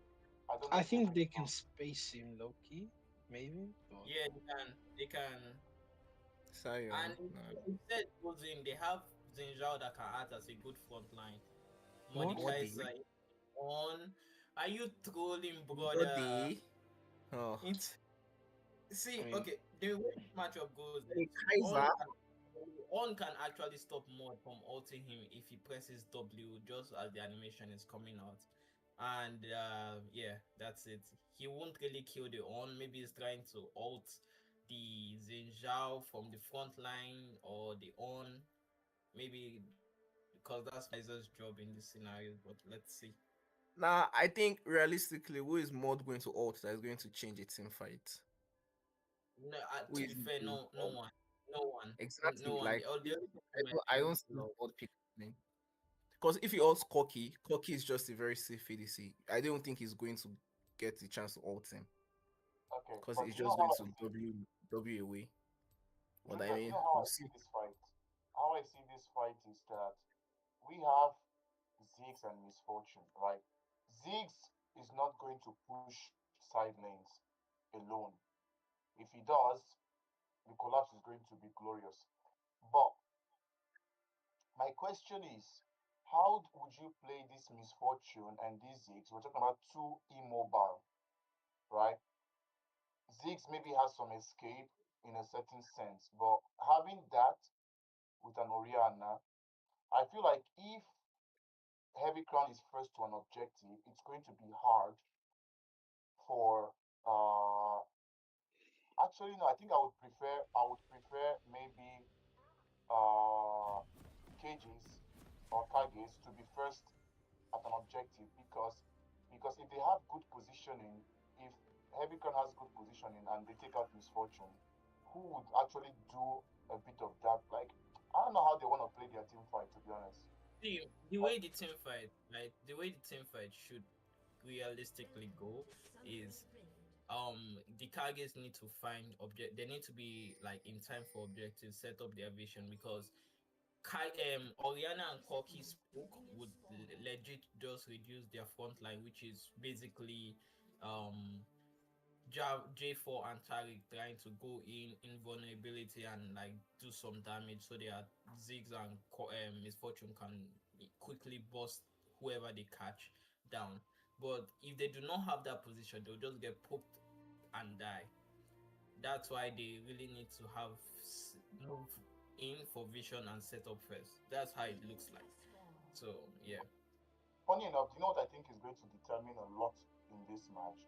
I don't I think set think would they be can good. space him low key, maybe. But yeah, they can. They can. And Sion. Nah. instead goes in, they have Zinjao that can act as a good front line. what? Mordecai What is the? on. Are you trolling, What brother? the? Oh. It's I see, mean, okay, the way this matchup goes Hey, is Kaiser. on can actually stop Mod from ulting him if he presses W just as the animation is coming out. And yeah, that's it. He won't really kill the on. Maybe he's trying to ult the Zinjao from the front line or the on. Maybe because that's Kaiser's job in this scenario. But let's see. Nah, I think realistically, who is Mod going to ult that is going to change a team fight? No, Who to be is it fair, going no to one, no one, no exactly one. like The only person might I be don't see Love. Mod picking because if he ults Cocky is just a very safe ADC. I don't think he's going to get the chance to ult him Okay, because but he's you know just how going I to see W away. But I Junior. You mean, know how we'll I see. see this fight. How I see this fight is that we have Ziggs and Misfortune, right? Ziggs is not going to push side lanes alone. If he does, the collapse is going to be glorious. But my question is, how would you play this Misfortune and this Ziggs? We're talking about two immobile, right? Ziggs maybe has some escape in a certain sense, but having that with an Oriana, I feel like if Heavy Crown is first to an objective, it's going to be hard for actually no, I think I would prefer maybe uh Kages or Kages to be first at an objective because if they have good positioning, if Heavy has good positioning and they take out misfortune, who would actually do a bit of that? Like, I don't know how they want to play their team fight, to be honest. See, the way the team fight, right? The way the team fight should realistically go is the Kages need to find object. They need to be like in time for objectives, set up their vision because Oriana and Corky's poke would legit just reduce their front line, which is basically um J4 and Tariq trying to go in invulnerability and like do some damage so their Ziggs and Misfortune can quickly bust whoever they catch down. But if they do not have that position, they'll just get poked and die. That's why they really need to have move in for vision and setup first. That's how it looks like. So yeah. Funny enough, do you know what I think is going to determine a lot in this match?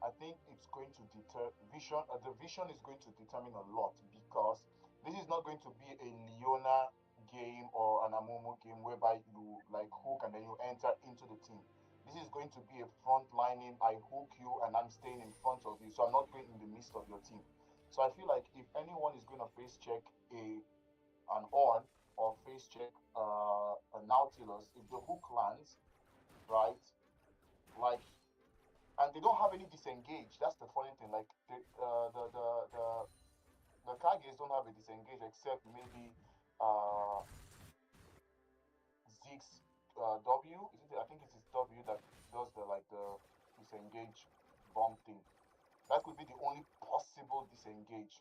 I think it's going to deter vision. The vision is going to determine a lot because this is not going to be a Leona game or an Amumu game whereby you like hook and then you enter into the team. This is going to be a front lining. I hook you and I'm staying in front of you, so I'm not going in the midst of your team. So I feel like if anyone is going to face check an on or face check a Nautilus, if the hook lands right, like and they don't have any disengage. That's the funny thing. Like the Kages don't have a disengage except maybe uh Zeke's W. Is it? I think it's his W that does the disengage bomb thing. That could be the only possible disengage.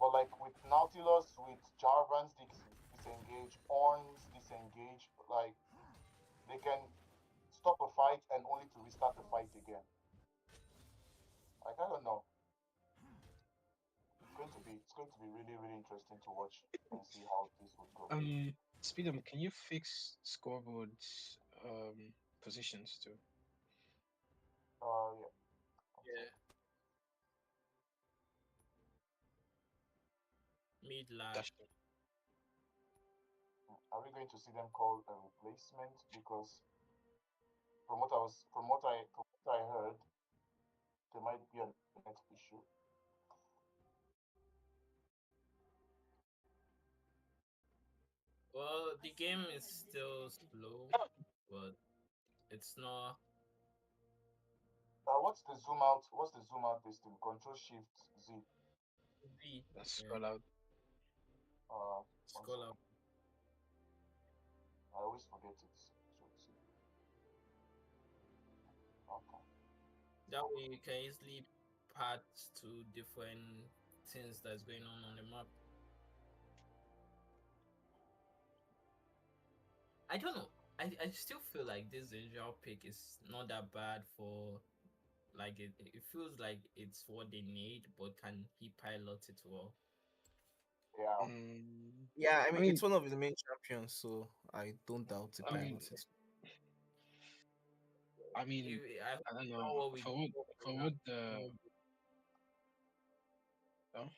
But like with Nautilus, with Jarvan's disengage, Orn's disengage, like they can stop a fight and only to restart the fight again. Like I don't know. It's going to be really really interesting to watch and see how this would go. Speedum, can you fix scoreboard positions too? Yeah. One Yeah. second. Mid lag. That's Are we going to see them call a replacement? Because from what I heard, there might be a net issue. Well, the game is still slow, but it's not What's the zoom out? What's the zoom out this thing? Control Shift Z. V. that's Yeah, scroll out. One scroll up. second. I always forget it. So it's okay. That way you can easily path to different things that's going on the map. I don't know. I still feel like this Angel pick is not that bad for like it feels like it's what they need, but can he pilot it well? Yeah. Mm, Yeah, I I mean mean, it's one of the main champions, so I don't doubt the I mean, pilot. I mean, If I I don't know know what we for what the oh,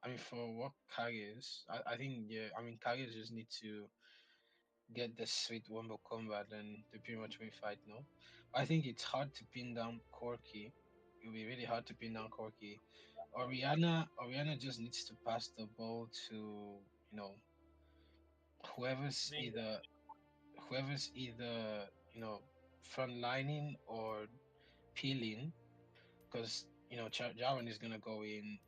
I mean for what Kages, I think yeah, I mean Kages just need to get the sweet Wombo combat and they pretty much win fight, no? I think it's hard to pin down Corky. It'll be really hard to pin down Corky. Oriana just needs to pass the ball to, you know, whoever's see either whoever's either, front lining or peeling, because Jarvan is gonna go in,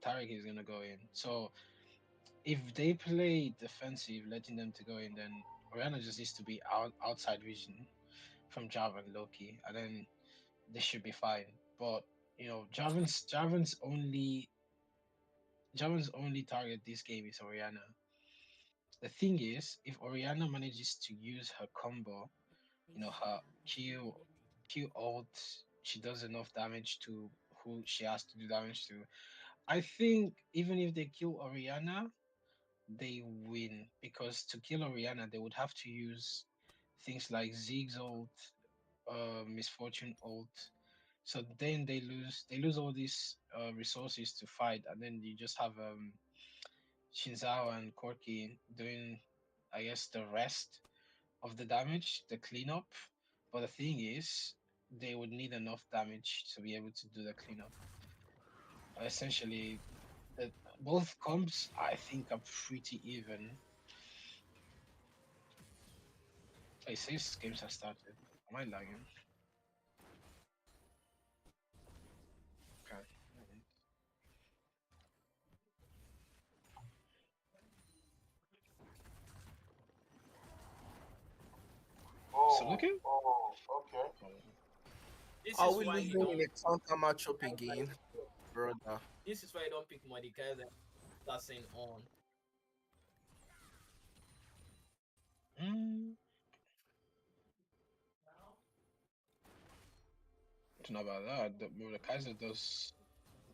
Tariq is gonna go in. So if they play defensive, letting them to go in, then Oriana just needs to be outside vision from Java and Loki, and then they should be fine. But Jarvan's only target this game is Oriana. The thing is, if Oriana manages to use her combo, her Q ult, she does enough damage to who she has to do damage to. I think even if they kill Oriana, they win because to kill Oriana, they would have to use things like Ziggs ult, Misfortune ult. So then they lose all these resources to fight, and then you just have Shinzao and Corki doing, I guess, the rest of the damage, the cleanup. But the thing is, they would need enough damage to be able to do the cleanup. Essentially, the, both comps I think are pretty even. I say games have started. Am I lagging? Okay. So Oh, looking. oh, okay. This Are is we why you losing in don't. a counter matchup again, brother? This is why you don't pick Mordecai and Assassin on. Mm, don't know about that. The Kaiser does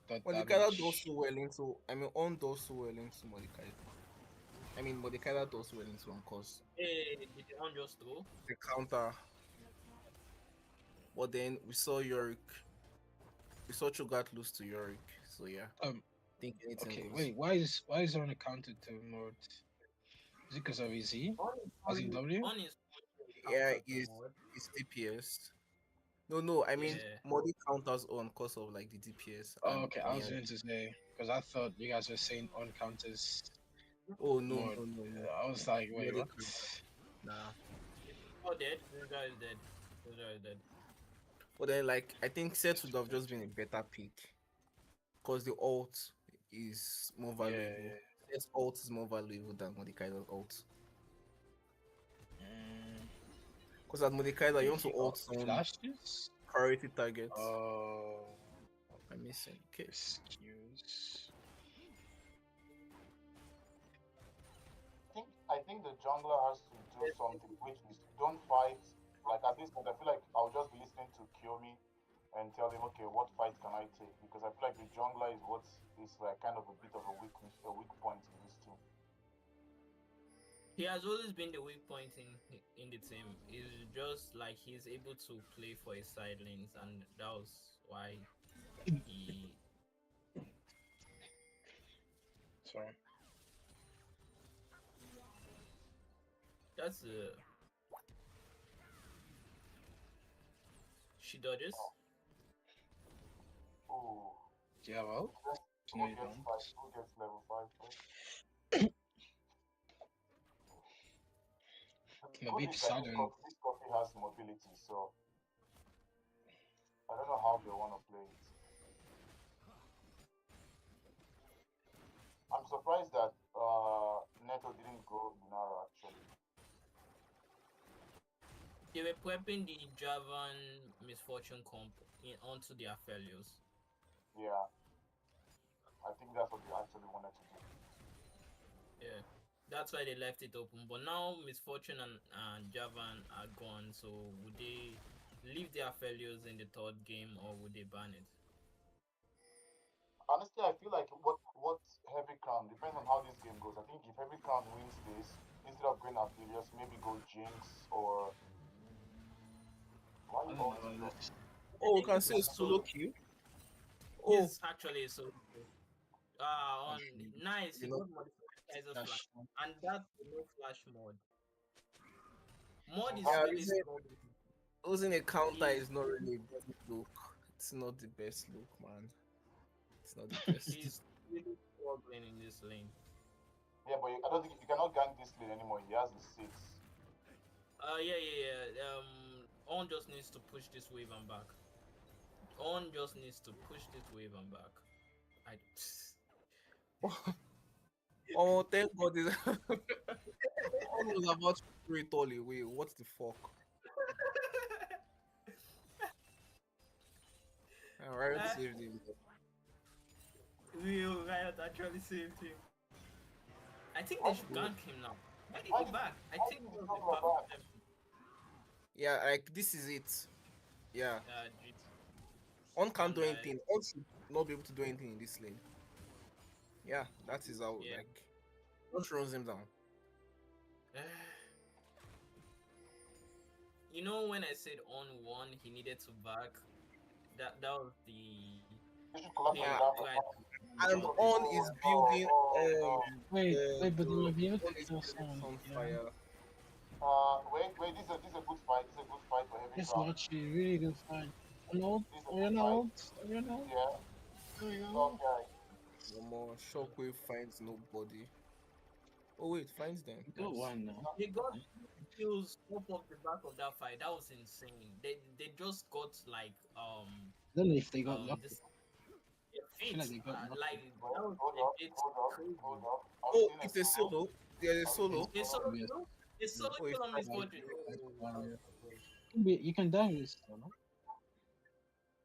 that Mordecai does damage. so well into. I mean, on does so well into Mordecai. I mean, Mordecai does so well into one cause Hey, did you on just throw? the counter. But then we saw Yorick. We saw Cho'Gath lose to Yorick. So yeah, Um. I think anything Okay. goes. Wait. Why is there on a counter to mode? Is it because of his E? As in W? On is Yeah, counter to mod. is DPS. No. I mean, Yeah. Modi counters on cause of like the DPS Oh, and okay. I was Nia. going to say because I thought you guys were saying on counters Oh no, mode. no. I was like, wait, Modi what? counter. Nah. Oh, dead. Ninja is dead. Ninja is dead. But then like I think Set would have just been a better pick. Because the alt is more Yeah. valuable. Set's alt is more valuable than Mordekaiser's alt. Mm, Because at Mordekaiser you want if to he alt some flashes. priority targets. Oh, I'm missing. Okay. excuse. I think the jungler has to do something, which is don't fight. Like at this point, I feel like I'll just be listening to Kiyomi and tell him, okay, what fight can I take? Because I feel like the jungler is what is like kind of a bit of a weak point in this team. He has always been the weak point in the team. It's just like he's able to play for his side lanes, and that was why he. Sorry. That's she dodges. Oh, Yeah, well, who no, you gets don't. who gets level 5 first? The I'm a good bit is that saddened. this coffee has mobility, so I don't know how they want to play it. I'm surprised that Neto didn't go Lunara actually. They were prepping the Javan misfortune comp onto their failures. Yeah, I think that's what they actually wanted to do. Yeah, that's why they left it open. But now misfortune and Javan are gone. So would they leave their failures in the third game or would they ban it? Honestly, I feel like what Heavy Crown depends on how this game goes. I think if Heavy Crown wins this, instead of going Aphelios, maybe go Jinx or why I you don't always know. drop? Oh, we think can it's say a solo solo. kill. Oh, He's actually so. On nice, he you know, got modified Kaiser's flash, Gosh. and that's the no flash mode. Mod Since is how yeah, many really strong. losing a counter He's is not really a good look. It's not the best look, man. It's not the best. he's really struggling in this lane. yeah, but I don't think you cannot gank this lane anymore. He has the 6. Yeah. On just needs to push this wave and back. On just needs to push this wave and back. I. Oh, thank God! This one was about to throw it all away. What the fuck? Riot Uh, saved him. Real Riot actually saved him. I think Why they did should they, gank him now. Why did why he did, back? I why think did it the was the jungler perfect back? time. Yeah, like this is it. Yeah, G- On can't on do died. anything. On should not be able to do anything in this lane. Yeah, that is how Yeah. like just runs him down. You know when I said on one he needed to back, that was the You should collapse on the Yeah, down. right. and On is building Oh, no. Wait, the but they might be able On to is kill building someone. some Yeah. fire. Wait. This is a good fight. This is a good fight for heavy This crown. watch is really good fight. Arnold, This is a good fight. Arnold, Arnold. Yeah. There we go. Okay. No more. Shockwave finds nobody. Oh wait, finds them. We got Nice. one now. They got kills off of the back of that fight. That was insane. They just got like I don't know if they got lucky. this I feel like feet they got lucky. like Wait, that was hold a up. bit Hold up. crazy. Hold up. I'm Oh, seeing a it's a solo. solo. There's a I'm solo. seeing They a solo solo. Yes. kill. They solo Oh, kill on I his like portrait. You can die with this, no?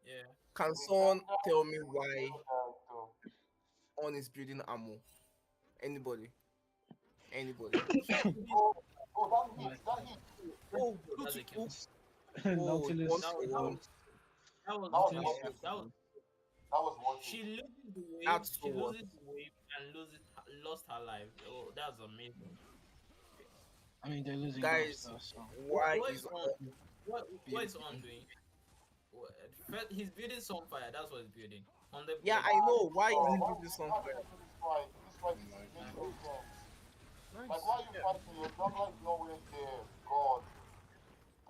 Yeah. Can We someone can die tell me with why that though. on is building ammo? Anybody? Anybody? Oh, that hit. Oh, That's a two kill. Oh, Nautilus. one That for was one. that was That was that worth was it. that was That was worth she it. loses the wave. That's so She worth loses the wave and lost her life. Oh, that's amazing. I mean, they're losing Guys, both stuff, so. why What is is on on? What is on building? doing? He's building some fire. That's what he's building. On the Yeah, bed. I know. Why is Oh, he why building is something? this fight? This fight Oh my makes God. no sense. Nice. Like, why are you fighting? Your jungler is nowhere there. God.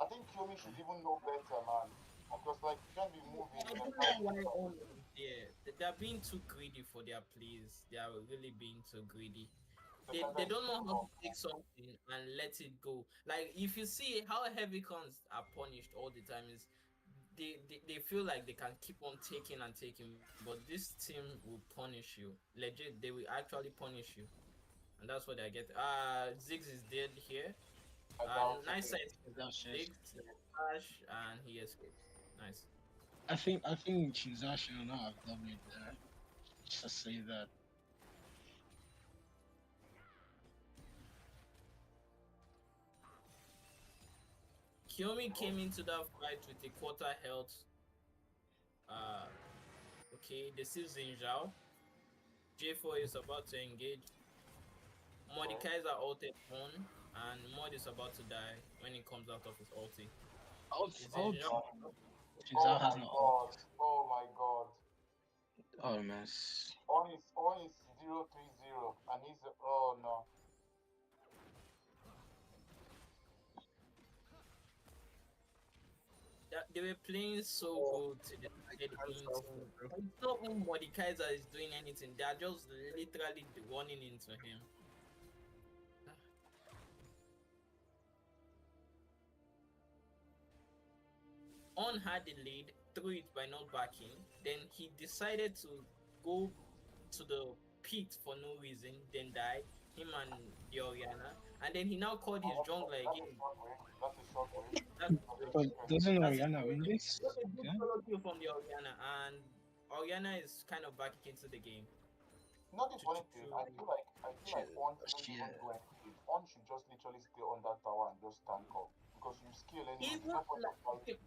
I think Kyomi should even know better, man. Because, like, you can't be moving. I don't know why on there. They're being too greedy for their plays. They are really being too greedy. They don't know how to take something and let it go. Like if you see how heavy cons are punished all the time is they feel like they can keep on taking and taking, but this team will punish you. Legit, they will actually punish you. And that's what I get. Ziggs is dead here. I doubt Nice it. sight. That's just. Ziggs flash and he escaped. Nice. I think Shinza should not have done it there. Just say that. Kiyomi came into that fight with a quarter health. Uh okay, this is Zinjao. J4 is about to engage. Mordekaiser ulted on, and Mod is about to die when he comes out of his ulti. Is Out. Zinjao? Shinza Oh has my no ult. god. Oh my god. Oh man. On is 0-3-0. And he's. Oh no. They were playing so Oh, good to the I head can't into. tell from bro. It's not when Mordekaiser is doing anything. They are just literally running into him. On had the lead, threw it by not backing. Then he decided to go to the pit for no reason, then died. Him and the Oriana, and then he now called his jungler again. That's a shockwave. That's But doesn't that's it. Oriana win this? Got a good Yeah. solo kill from the Oriana, and Oriana is kind of back into the game. You know the funny thing, I feel like On shouldn't Shit. even do anything. On should just literally stay on that tower and just tank up. Because you scale anyway. He's There's no not point of like fighting.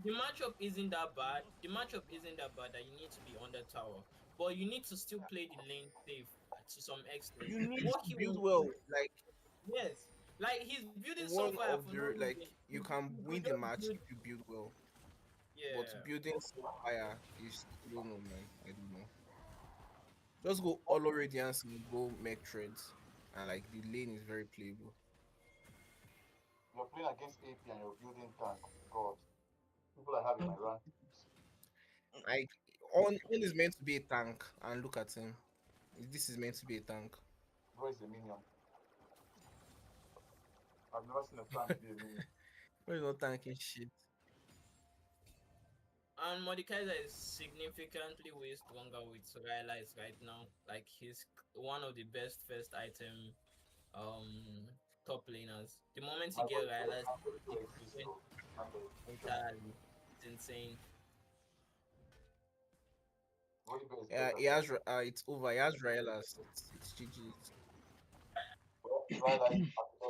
the matchup isn't that bad. The matchup isn't that bad that you need to be on the tower, but you need to still play the lane safe to some extent. You need What to he build was well. doing, Like yes, like he's building one Sunfire of for no the like reason. you can He win could the just match build, if you build well. yeah. But building fire is I don't know, man. I don't know. Just go all radiance and go make trades. And like the lane is very playable. You're playing against AP and you're building tank. God. People are having my rank. Like on is meant to be a tank, and look at him. This is meant to be a tank. Bro is a minion. I've never seen a tank be a minion. We're not tanking shit. And Mordekaiser is significantly way stronger with Rylai's right now. Like he's one of the best first item top laners. The moment you get Rylai's, entirely. It's insane. Yeah, he has. It's over. He has Railas. It's GG.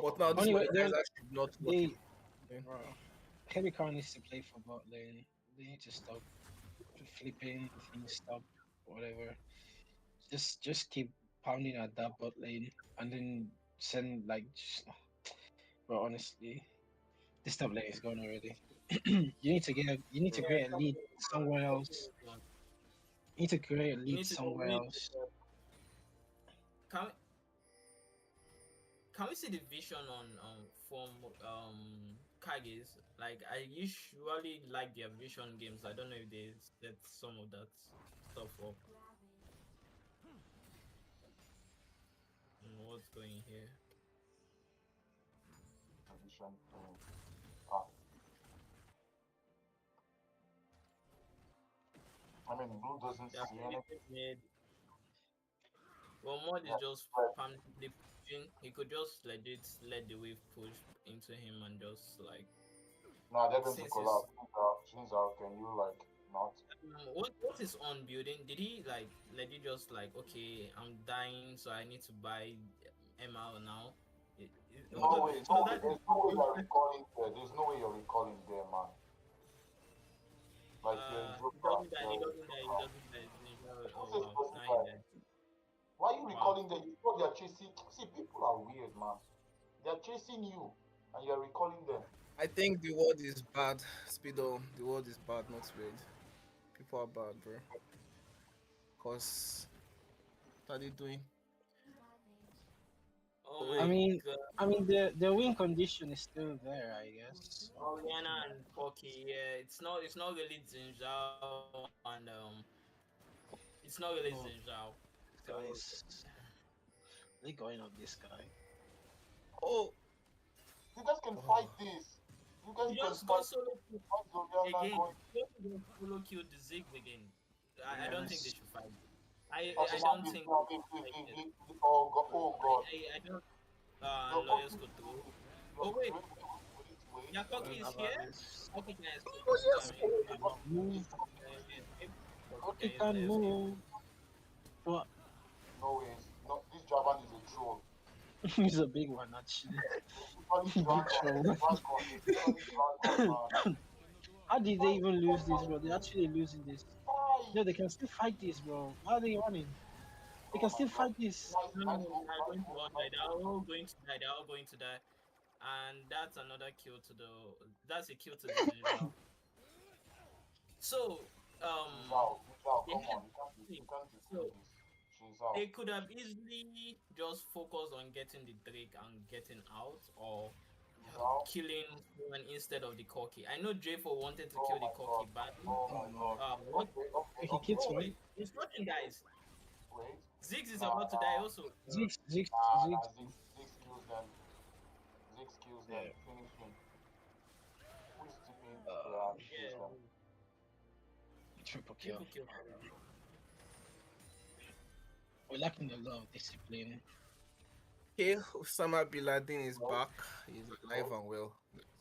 But now this Anyway, one guys should not work. They, bro, Heavy Car needs to play for bot lane. They need to stop flipping things, stop whatever. Just keep pounding at that bot lane, and then send like, bro. Honestly, this top lane is gone already. You need to create a lead somewhere else. You need to create a You lead need to somewhere else. Can can we see the vision on from Kages? Like I usually like their vision games. I don't know if they set some of that stuff up. What's going here? Addition thing. Ah. I mean, blue doesn't Their see anything. primitive mid. Well, mod is Yeah, just right. permanently pushing. He could just legit let the wave push into him and just like Now they're going to since he's collapse. Shin's out. Can you like not? what is on building? Did he like legit just like okay, I'm dying, so I need to buy ML now? No way. So No way. that There's no way you're recalling there. There's no way you're recalling there, man. Like you're a he joker. doesn't die. He You're a doesn't die. He joker. doesn't die. Who Oh says he wow, doesn't now he die? died. Why are you Wow. recalling them? You know they're chasing. See, people are weird, man. They're chasing you, and you're recalling them. I think the word is bad, Speedo. The word is bad, not weird. People are bad, bro. Cause what are they doing? Oh Wait, my god. I mean, the win condition is still there, I guess. Oriana and Pocky, yeah, it's not really Zinzhao and it's not really Oh, Zinzhao. So guys, they going on this guy. oh, You guys can oh. fight this. You guys you can just go fight. solo kill Fight Zoriana again. going. Don't solo kill the Zig again. I don't think they Yes. should fight. I Oh, don't think they should fight it. Oh god. Oh god. I don't Your lawyers Pocky- go through. your- Oh wait, wait. yeah, Pocky is here. Alvarez. Pocky can escape. Oh, yes. Move. Pocky Pocky can move. But No ways. No, this Javan is a troll. he's a big one, actually. Big How did they even lose this, bro? They're actually losing this. No, they can still fight this, bro. Why are they running? They can still fight this. No, they're going to all die. They're all going to die. They're all going to die. And that's another kill to the. That's a kill to the Zinzhao. So, they had- so they could have easily just focused on getting the Drake and getting out, or killing someone instead of the Corki. I know J4 wanted to kill the Corki, but what? He keeps running. He's watching, guys. Wait. Ziggs is about to die also. Ziggs. Ziggs kills them. Ziggs kills them. Yeah. Finish him. Who is tipping? Yeah. Kills them. Triple kill. Triple kill. We're lacking a lot of discipline. Okay, Osama Bin Laden is back. He's alive and well.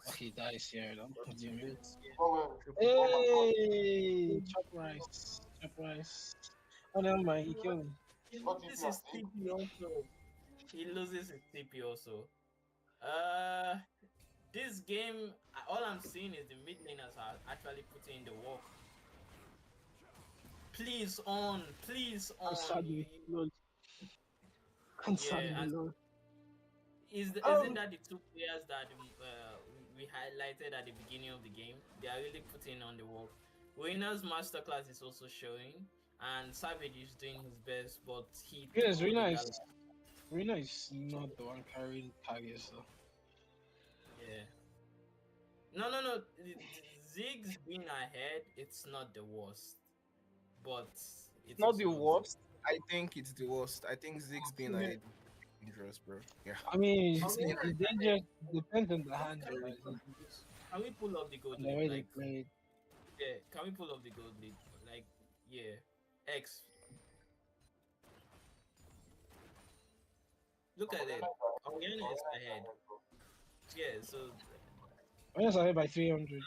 Okay, that is here, though. What do you mean? Oh, Hey! Chop rice. Chop rice. Oh, never mind. He killed me. He What loses if you his TP also. He loses his TP also. This game, all I'm seeing is the mid laners are actually putting in the work. Please on. Sadly, Lord. Sadly, and Lord. Isn't that the two players that we highlighted at the beginning of the game? They are really putting on the work. Winner's masterclass is also showing, and Savage is doing his best, but he. Yes, Rina is not the one carrying Kages, though. Yeah. No. Ziggs being ahead, it's not the worst, but it's Not also the worst. I think it's the worst. I think Ziggs being ahead is dangerous, bro. Yeah. I mean, Okay. it just depends on the hand. Can we pull up the gold The way lead? they Like, played. yeah, can we pull up the gold lead? Like, yeah, X. Look at it. Oriana is ahead. Yeah, so I was ahead by 300.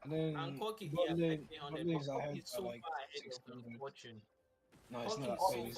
And then and Koki bot here lane, 300. bot lane is But Koki ahead is so by like far ahead of 600. Fortune. No, it's Koki not is that so crazy.